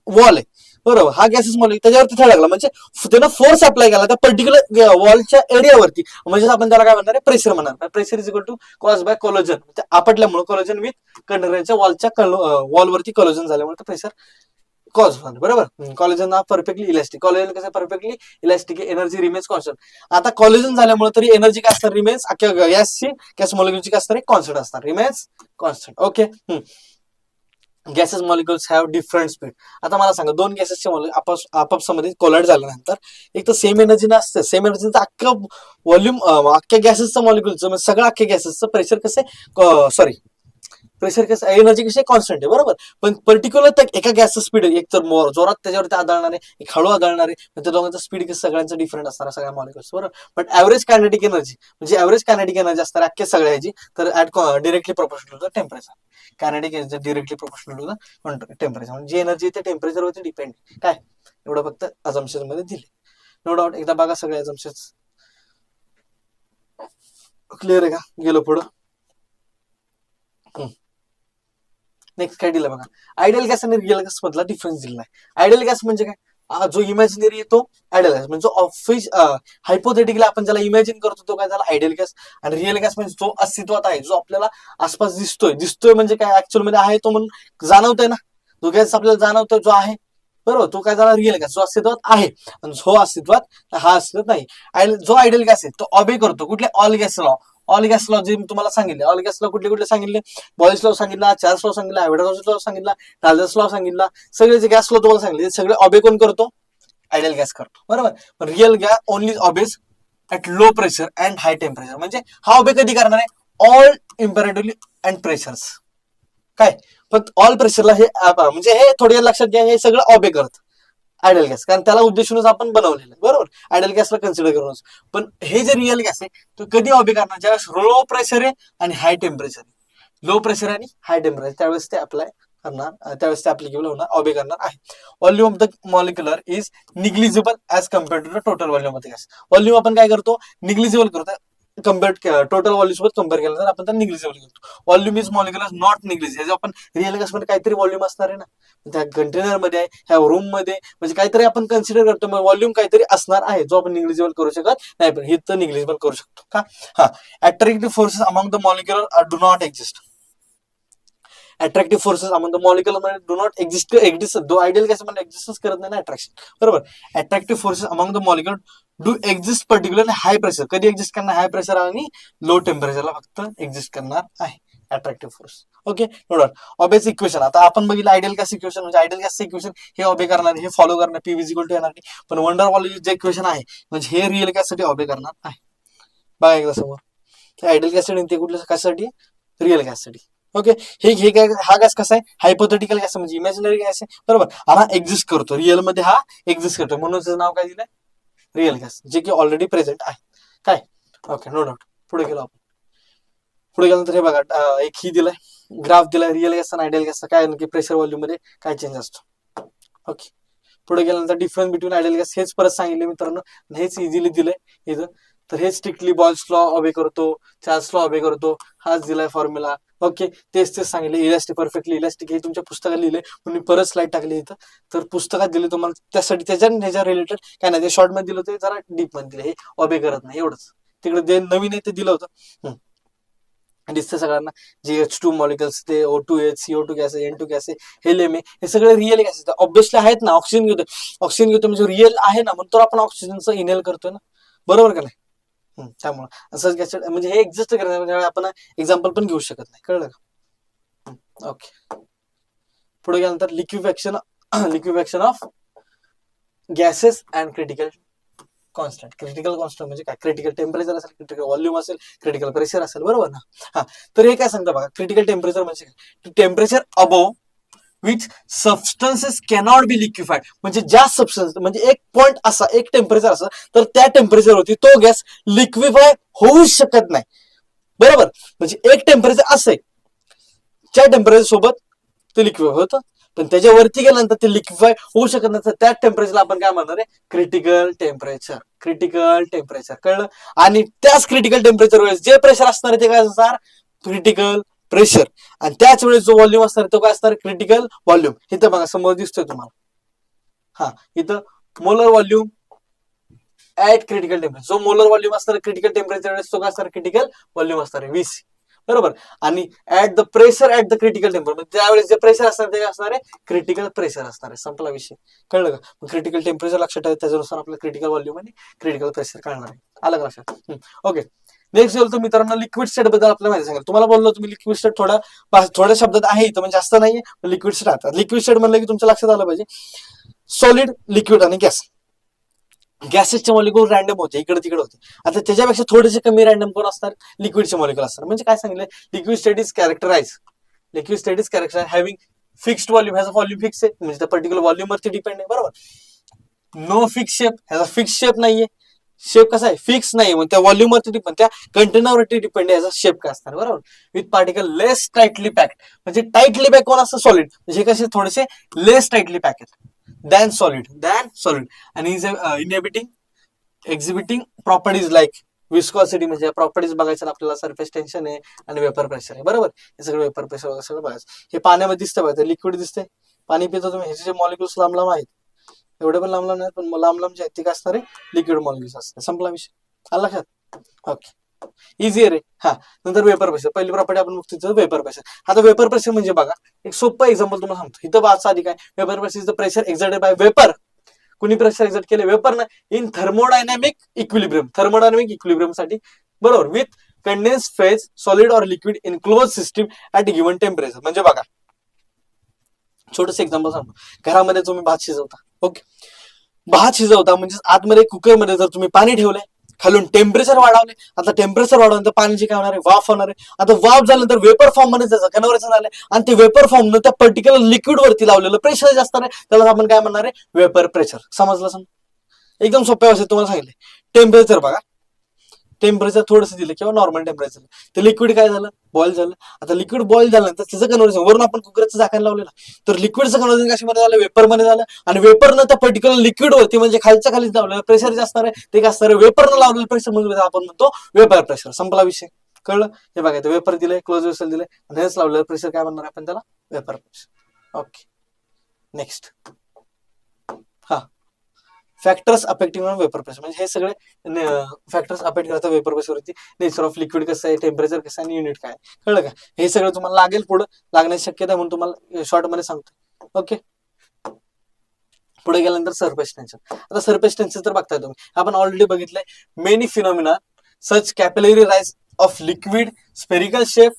वॉल आहे, बरोबर, हा गॅसेस मॉलिक्युल त्याच्यावरती थडकला, म्हणजे त्यानं फोर्स अप्लाय केला त्या पर्टिक्युलर वॉलच्या एरियावरती, म्हणजे आपण त्याला काय म्हणणार, प्रेशर म्हणणार. Pressure is equal to cause by collision, आपटल्यामुळे कोलोजन विथ कंटेनरच्या वॉलवरती कोलोजन झाल्यामुळे प्रेशर कॉज होणार, बरोबर. कॉलेजन हा परफेक्टली इलास्टिक, कॉलेजन कसं perfectly elastic, energy remains constant. आता कॉलेजन झाल्यामुळे तरी एनर्जी काय असणार, रिमेन्स गॅस मॉलिक्युलची काय असणार, कॉन्स्टंट असणार, remains constant. Okay, gases molecules have different speed. आता मला सांगा, दोन गॅसेसचे आपापसामध्ये कोलाइड झाल्यानंतर एक तर सेम एनर्जी नसते, सेम एनर्जीचं अख्खं व्हॉल्यूम, अख्ख्या गॅसेसचं मॉलिक्युलचं, म्हणजे सगळं अख्ख्या गॅसेसचं प्रेशर कसं, सॉरी, प्रेशर कसं एनर्जी कशी कॉन्स्टंट आहे बरोबर, पण पर्टिक्युलर एका गॅसचं स्पीड एक तर जोरात त्याच्यावरती आदळणार आहे, एक हळू आदळणार आहे, त्या दोघांचा स्पीड कसं सगळ्यांचं डिफरंट असणार सगळ्या मॉलिक्युल्स बरोबर. बट ऍव्हरेज कायनेटिक एनर्जी म्हणजे ऍव्हरेज कायनेटिक एनर्जी असणार अख्ख्या सगळ्याची तर directly proportional to the temperature. Kinetic energy directly proportional to the temperature म्हणजे एनर्जी ते टेम्परेचरवरती डिपेंड काय एवढं फक्त अजम्पशन मध्ये दिले. नो डाऊट एकदा बघा सगळे अजम्पशन्स क्लिअर आहे का. गेलो पुढं. नेक्स्ट काय दिलं बघा, आयडियल गॅस आणि रिअल गॅस मधला डिफरन्स दिला आहे. आयडियल गॅस म्हणजे काय, जो इमॅजिनरी येतो आयडियल गॅस म्हणजे जो ऑफिस हायपोथेटिकली आपण ज्याला इमॅजिन करतो तो काय झाला आयडियल गॅस. आणि रिअल गॅस म्हणजे जो अस्तित्वात आहे, जो आपल्याला आसपास दिसतोय म्हणजे काय ऍक्च्युअल मध्ये आहे तो म्हणून जाणवतोय ना, जो गॅस आपल्याला जाणवतोय जो आहे बरोबर तो काय झाला रिअल गॅस, जो अस्तित्वात आहे. आणि जो अस्तित्वात हा अस्तित्वात नाही. जो आयडियल गॅस आहे तो ऑबे करतो कुठले all gas law. All gas law जे तुम्हाला सांगितले, ऑल गॅस लॉ कुठले कुठले सांगितले, बॉयल्स लॉ सांगितला, चार्ल्स लॉ सांगितला, अवॉगाड्रो लॉ सांगितला, डाल्टन्स लॉ सांगितला, सगळे जे गॅस लॉ तुम्हाला सांगितले सगळे ऑबे कोण करतो, आयडियल गॅस करतो बरोबर. पण real gas only obeys at low pressure and high temperature. म्हणजे हा ऑबे कधी करणार आहे, ऑल इम्पेरेटिव्हली अँड प्रेशर्स काय, फक्त ऑल प्रेशरला हे म्हणजे हे थोडे लक्षात घ्या, हे सगळं ऑबे करत आयडियल गॅस, कारण त्याला उद्देशूनच आपण बनवलेलं बरोबर आयडियल गॅसला कन्सिडर करूनच. पण हे जे रिअल गॅस आहे तो कधी ऑबे करणार, ज्यावेळेस लो प्रेशर आहे आणि हाय टेम्परेचर आहे, लो प्रेशर आणि हाय टेम्परेचर त्यावेळेस ते अप्लाय करणार, त्यावेळेस ते अप्लिकेबल होणार, ऑबे करणार आहे. Volume of the molecular is negligible as compared to the total volume of the gas. Volume आपण काय करतो निग्लिजिबल करतो, कम्पेअर्ड टोटल व्हॉल्यूम सोबत कम्पेअर केलं तर आपण त्याला निग्लिजिबल करतो. Volume is molecular not negligible. आपण रिअल गॅस मध्ये काहीतरी व्हॉल्यूम असणार आहे ना, त्या कंटेनर मध्ये आहे, ह्या रूम मध्ये म्हणजे काहीतरी आपण कन्सिडर करतो, मग व्हॉल्यूम काहीतरी असणार आहे जो आपण निग्लिजिबल करू शकत नाही, पण हे तर निग्लिजिबल करू शकतो का. हा, attractive forces among the molecular do not exist. Attractive forces among the molecular do not exist though ideal gas मध्ये एक्झिस्टच करत नाही ना अट्रॅक्शन बरोबर. Attractive forces among the molecular do exist particular high pressure. कधी एक्झिस्ट करणार, हाय प्रेशर आणि लो टेम्परेचरला फक्त एक्झिस्ट करणार आहे attractive force. Okay no doubt. ऑबेच इक्वेशन आता आपण बघितलं आयडियल गॅस इक्वेशन म्हणजे आयडियल गॅस इक्वेशन हे ऑबे करणार, हे फॉलो करणार, पी इक्वल टू एनआरटी. पण वंडर वॉल्यूम जे इक्वेशन आहे म्हणजे हे रिअल गॅस साठी ऑबे करणार आहे. बघा एकदा समोर आयडियल गॅस साठी ते कुठल्या कशासाठी, रिअल गॅस साठी. ओके हे काय, हा गॅस कसा आहे हायपोथेटिकल गॅस म्हणजे इमॅजिनरी गॅस आहे बरोबर. हा एक्झिस्ट करतो रिअल मध्ये, हा एक्झिस्ट करतो म्हणून त्याचं नाव काय दिलंय रिअल गॅस, जे की ऑलरेडी प्रेझेंट आहे काय. Okay no doubt. पुढे गेलो आपण. पुढे गेल्यानंतर हे बघा एक ही दिलाय ग्राफ दिलाय रिअल गॅस आणि आयडियल गॅसचा काय नक्की प्रेशर व्हॉल्यूम मध्ये काय चेंज असतो. ओके पुढे गेल्यानंतर डिफरन्स बिटवीन आयडियल गॅस हेच परत सांगितले मित्रांनो, हेच इझिली दिलंय इथं. तर हे स्ट्रिक्टली बॉयल्स लॉ ऑबे करतो, चार्ल्स लॉ ऑबे करतो, हाच दिलाय फॉर्म्युला. ओके तेच सांगितले. इलास्टिक परफेक्टली इलास्टिक हे तुमच्या पुस्तकात लिहिले, मी परत स्लाइड टाकली इथं. तर पुस्तकात दिले तुम्हाला त्यासाठी ह्याच्या रिलेटेड काय नाही, ते शॉर्ट मध्ये दिलं होतं जरा डीप मध्ये दिले, हे ऑबे करत नाही एवढंच. तिकडे जे नवीन आहे ते दिलं होतं दिसतं सगळ्यांना. जे H2 मॉलिक्युल्स ते O2 CO2 gas N2 gas helium हे सगळे रिअल गॅसेस ऑब्विसली आहेत ना. ऑक्सिजन घेतो म्हणजे रिअल आहे ना, म्हणून तर आपण ऑक्सिजनचं इनहेल करतोय ना बरोबर का नाही. त्यामुळे असंच गॅस म्हणजे हे एक्झिस्ट करत म्हणजे आपण एक्झाम्पल पण घेऊ शकत नाही, कळलं का. ओके पुढे गेल्यानंतर liquefaction of gases and critical constant. Critical constant म्हणजे काय, क्रिटिकल टेम्परेचर असेल, क्रिटिकल व्हॉल्यूम असेल, क्रिटिकल प्रेशर असेल बरोबर ना. हा तर हे काय सांगतं बघा, क्रिटिकल टेम्परेचर म्हणजे काय, temperature above which substances cannot be liquefied. म्हणजे ज्या सबस्टन्स म्हणजे एक पॉइंट असा, एक टेम्परेचर असं तर त्या टेम्परेचरवरती तो गॅस लिक्विफाय होऊ शकत नाही बरोबर. म्हणजे एक टेम्परेचर असं आहे ज्या टेम्परेचर सोबत ते लिक्विफाय होतं, पण त्याच्यावरती गेल्यानंतर ते लिक्विफाय होऊ शकत नाही, तर त्या टेम्परेचरला आपण काय म्हणणार आहे क्रिटिकल टेम्परेचर. क्रिटिकल टेम्परेचर कळलं. आणि त्याच क्रिटिकल टेम्परेचर वेळेस जे प्रेशर असणार ते काय असणार क्रिटिकल प्रेशर, आणि त्याच वेळेस जो व्हॉल्यूम असणार तो काय असणार क्रिटिकल व्हॉल्यूम. इथं बघा समोर दिसतोय तुम्हाला, हा इथं molar volume at critical temperature. जो मोलर व्हॉल्यूम असणार क्रिटिकल टेम्परेचर वेळेस तो काय असणार क्रिटिकल व्हॉल्यूम असणार आहे 20 बरोबर. आणि at the pressure at the critical temperature त्यावेळेस जे प्रेशर असणार ते असणार आहे क्रिटिकल प्रेशर असणार आहे. संपला विषय, कळलं का. क्रिटिकल टेम्परेचर लक्षात ठेवा, त्याच्यानुसार आपलं क्रिटिकल व्हॉल्यूम आणि क्रिटिकल प्रेशर कळणार आहे. आलं का लक्षात. ओके नेक्स्ट बोलतो मित्रांनो लिक्विड स्टेट बद्दल आपल्याला माहिती सांगेल. तुम्हाला बोललो तुम्ही लिक्विड स्टेट थोड्या शब्दात आहे इथं म्हणजे जास्त नाहीये. लिक्विड स्टेट आता लिक्विड स्टेट म्हणलं की तुमच्या लक्षात आलं पाहिजे सॉलिड, लिक्विड आणि गॅस. गॅसेसचे मॉलिक्युल रॅन्डम होते, इकडे तिकडे होते. आता त्याच्यापेक्षा थोडेसे कमी रॅन्डम कोण असतात लिक्विडचे मॉलिक्युल असतात. म्हणजे काय सांगितलं liquid state is characterise liquid state is character having fixed volume, ह्याचा व्हॉल्यूम फिक्स आहे म्हणजे त्या पर्टिक्युलर व्हॉल्यूम वरती डिपेंड आहे, बरोबर. नो फिक्स शेप, ह्याचा फिक्स शेप नाहीये, शेप कसा आहे फिक्स नाही, मग त्या व्हॉल्यूम वरती डिपेंड, त्या कंटेनरवरती डिपेंड आहे याचा शेप काय असणार, बरोबर. With particle less tightly packed, म्हणजे टाइटली पॅक कोण असतं सॉलिड, म्हणजे कसे थोडेसे लेस टाइटली पॅक आहेत दॅन सॉलिड आणि इनहिबिटिंग एक्झिबिटिंग प्रॉपर्टीज लाईक विस्कॉसिटी, म्हणजे प्रॉपर्टीज बघायचं आपल्याला, सरफेस टेन्शन आहे आणि वेपर प्रेशर आहे, बरोबर. हे सगळं वेपर प्रेशर वगैरे सगळं बघायचं. हे पाण्यामध्ये दिसतं बघा, लिक्विड दिसते, पाणी पितो तुम्ही, ह्याचे जे मॉलिक्युल्स लांब लांब आहेत, एवढे पण लांब लांब नाही, पण लांब लांब जे आहेत ते काय असणार आहे, लिक्विड मॉलिक्युल्स असतात. संपला विषय, आला लक्षात. ओके, इझी रे. हा, नंतर वेपर प्रेशर, पहिली प्रॉपर्टी आपण बघतो वेपर प्रेशर. आता वेपर प्रेशर म्हणजे बघा, एक सोपं एक्झाम्पल तुम्हाला सांगतो, इथं वाचा आधी काय, vapour pressure is the pressure exerted bye vapour, कुणी प्रेशर एक्झर्ट केले, वेपर ना, इन थर्मोडायनामिक इक्विलिब्रियम साठी, बरोबर, विथ कंडेन्स फेज सॉलिड और liquid in close system at given temperature. म्हणजे बघा, छोटस एक्झाम्पल सांगतो, घरामध्ये तुम्ही भात शिजवता, ओके, भात शिजवता म्हणजे आतमध्ये कुकरमध्ये जर तुम्ही पाणी ठेवलंय, खालून टेम्परेचर वाढवले, आता टेम्परेचर वाढवल्यानंतर पाण्याची काय होणार आहे, वाफ होणार आहे. आता वाफ झाल्यानंतर वेपर फॉर्म मध्ये त्याचं कन्व्हर्जन झालंय, आणि ते वेपर फॉर्म न त्या पर्टिक्युलर लिक्विड वरती लावलेलं प्रेशर जास्त आहे, त्याला आपण काय म्हणणार आहे, वेपर प्रेशर. समजलं? एकदम सोप्या भाषेत तुम्हाला सांगितले. टेम्परेचर बघा, टेम्परेचर थोडंसं दिलं किंवा नॉर्मल टेम्परेचर, ते लिक्विड काय झालं, बॉईल झालं. आता लिक्विड बॉईल झाल्यानंतर त्याचं कन्व्हर्जन, वरून आपण कुकरचं झाकण लावलेलं, तर लिक्विडचं कन्व्हर्जन कशामध्ये झालं, वेपरमध्ये झालं, आणि वेपरनं त्या पर्टिक्युलर लिक्विड वरती म्हणजे खालच्या खालीच लावलेलं प्रेशर जे असणार आहे ते काय असणार आहे, वेपरनं लावलेलं प्रेशर म्हणजे आपण म्हणतो वेपर प्रेशर. संपला विषय, कळलं? हे बघा, वेपर दिले, क्लोज वेसल दिले, आणि हेच लावलेलं प्रेशर काय म्हणणार आपण त्याला, वेपर प्रेशर. Okay, next. हा, factors affecting on vapour pressure, म्हणजे हे सगळे फॅक्टर्स अफेक्ट करतात वेपर प्रेशरवरती. नेचर ऑफ लिक्विड कसं आहे, टेम्परेचर कसं आहे, आणि युनिट काय, कळलं का? हे सगळं तुम्हाला लागेल, पुढे लागण्याची शक्यता म्हणून तुम्हाला शॉर्ट मध्ये सांगतो. ओके, पुढे गेल्यानंतर सरफेस टेन्शन. आता सरफेस टेन्शन तर बघताय तुम्ही, आपण ऑलरेडी बघितलंय, many phenomena such capillary rise of liquid spherical shape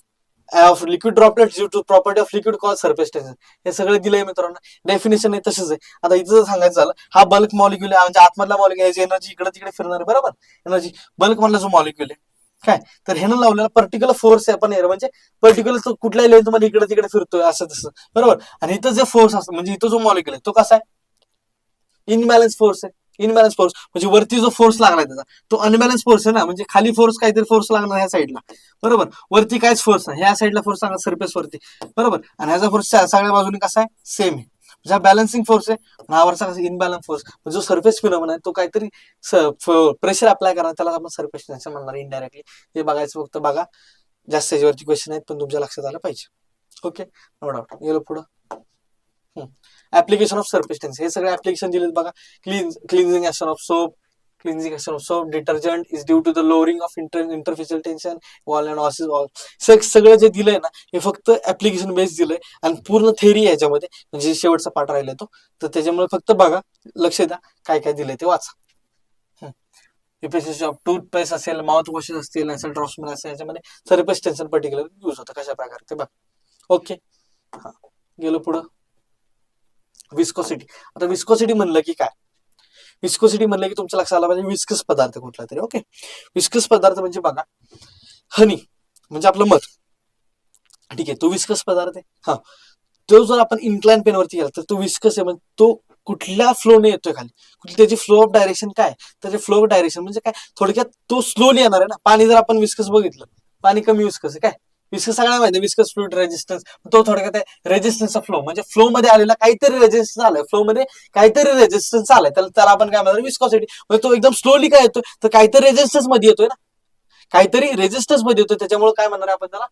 of liquid droplet due to property of liquid call surface tension. हे सगळं दिलंय मित्रांनो, डेफिनेशन आहे तसंच आहे. आता इथं जर सांगायचं झालं, हा बल्क मॉलिक्युल आहे, म्हणजे आतमधला मॉलिक्युल, याची एनर्जी इकडे तिकडे फिरणार आहे, बरोबर. एनर्जी बल्क मधला जो मॉलिक्युल आहे काय, तर ह्यानं लावलेला पर्टिक्युलर फोर्स आहे, आपण म्हणजे पर्टिक्युलर कुठल्याही लेंथ मध्ये इकडे तिकडे फिरतोय असं तसं, बरोबर. आणि इथं जे फोर्स असतो, म्हणजे इथं जो मॉलिक्युल आहे तो कसा आहे, इनबॅलन्स फोर्स आहे. इनबॅलन्स फोर्स म्हणजे वरती जो फोर्स लागलाय त्याचा तो अनबॅलन्स फोर्स आहे ना, म्हणजे खाली फोर्स काहीतरी फोर्स लागणार ह्या साईडला, बरोबर, वरती काहीच फोर्स नाही, ह्या साईडला फोर्स लागणार सरफेस वरती, बरोबर. आणि ह्याचा फोर्स सगळ्या बाजूने कसा आहे, सेम आहे, म्हणजे बॅलन्सिंग फोर्स आहे. ह्यावरचा कसा इनबॅलन्स फोर्स, जो सरफेस फिनॉमिना आहे तो काहीतरी प्रेशर अप्लाय करणार, त्याला आपण सरफेस टेन्शन म्हणणार इनडायरेक्टली. हे बघायचं, फक्त बघा, जास्त याच्यावरती क्वेश्चन आहेत पण तुमच्या लक्षात आलं पाहिजे. Okay, no doubt. गेलो पुढं. ऍप्लिकेशन ऑफ सरफेस टेन्शन, हे सगळे ऍप्लिकेशन दिलेत बघा. Cleansing action of soap, cleansing action of soap detergent is due to the lowering of interfacial tension, wall and ऑसिस वॉल. सगळं जे दिलंय ना, हे फक्त ऍप्लिकेशन बेस्ड दिलंय, आणि पूर्ण थेरी याच्यामध्ये, म्हणजे शेवटचा पार्ट राहिला तो, तर त्याच्यामुळे फक्त बघा, लक्ष द्या, काय काय दिलंय ते वाचा. ऑफ टूथपेस्ट असेल, माउथ वॉशेस असतील, नसेल ड्रॉप्स असेल, याच्यामध्ये सरफेस टेन्शन पर्टिक्युलर यूज होतं, कशा प्रकारे ते बघा. ओके, हा, गेलो पुढं. विस्कोसिटी. आता विस्कोसिटी म्हणलं की काय, विस्कोसिटी म्हणलं की तुमच्या लक्षात आला पाहिजे विस्कस पदार्थ कुठला तरी. ओके, विस्कस पदार्थ म्हणजे बघा, हनी म्हणजे आपलं मध, ठीक आहे, तो विस्कस पदार्थ आहे. हा, तो जर आपण इन्क्लाइन पेन वरती गेला तर तो विस्कस आहे, म्हणजे तो कुठल्या फ्लोने येतोय खाली, त्याची फ्लो ऑफ डायरेक्शन काय, त्याचे फ्लो ऑफ डायरेक्शन म्हणजे काय, थोडक्यात तो स्लोली येणार आहे ना. पाणी जर आपण विस्कस बघितलं, पाणी कमी विस्कस आहे, काय विस्कस सगळ्या माहिती, विस्कस फ्लुइड रेजिस्टन्स, तो थोडक्यात आहे रेजिस्टन्स ऑफ फ्लो, म्हणजे फ्लो मध्ये आलेला काहीतरी रेजिस्टन्स आलाय, फ्लो मध्ये काहीतरी रेजिस्टन्स आलाय, त्याला आपण काय म्हणणार, विस्कॉसिटी. म्हणजे तो एकदम स्लोली काय येतोय, तर काहीतरी रेजिस्टन्स मध्ये येतोय ना, काहीतरी रेजिस्टन्स मध्ये येतोय, त्याच्यामुळे काय म्हणणार आपण त्याला,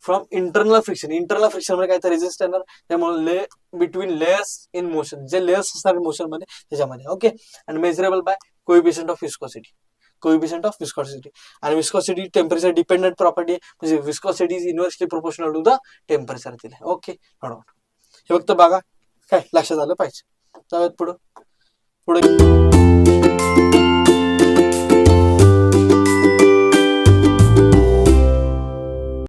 from internal friction. Internal friction मध्ये काहीतरी रेजिस्टन्स येणार, त्यामुळे बिटवीन लेयर्स इन मोशन, जे लेयर्स असणार मोशन मध्ये त्याच्यामध्ये. ओके, आणि measurable by coefficient of viscosity, coefficient of viscosity. आणि विस्कोसिटी टेम्परेचर डिपेंडंट प्रॉपर्टी, म्हणजे viscosity is inversely proportional to the temperature दिले. ओके, हे फक्त बघा, काय लक्षात आलं पाहिजे. पुढे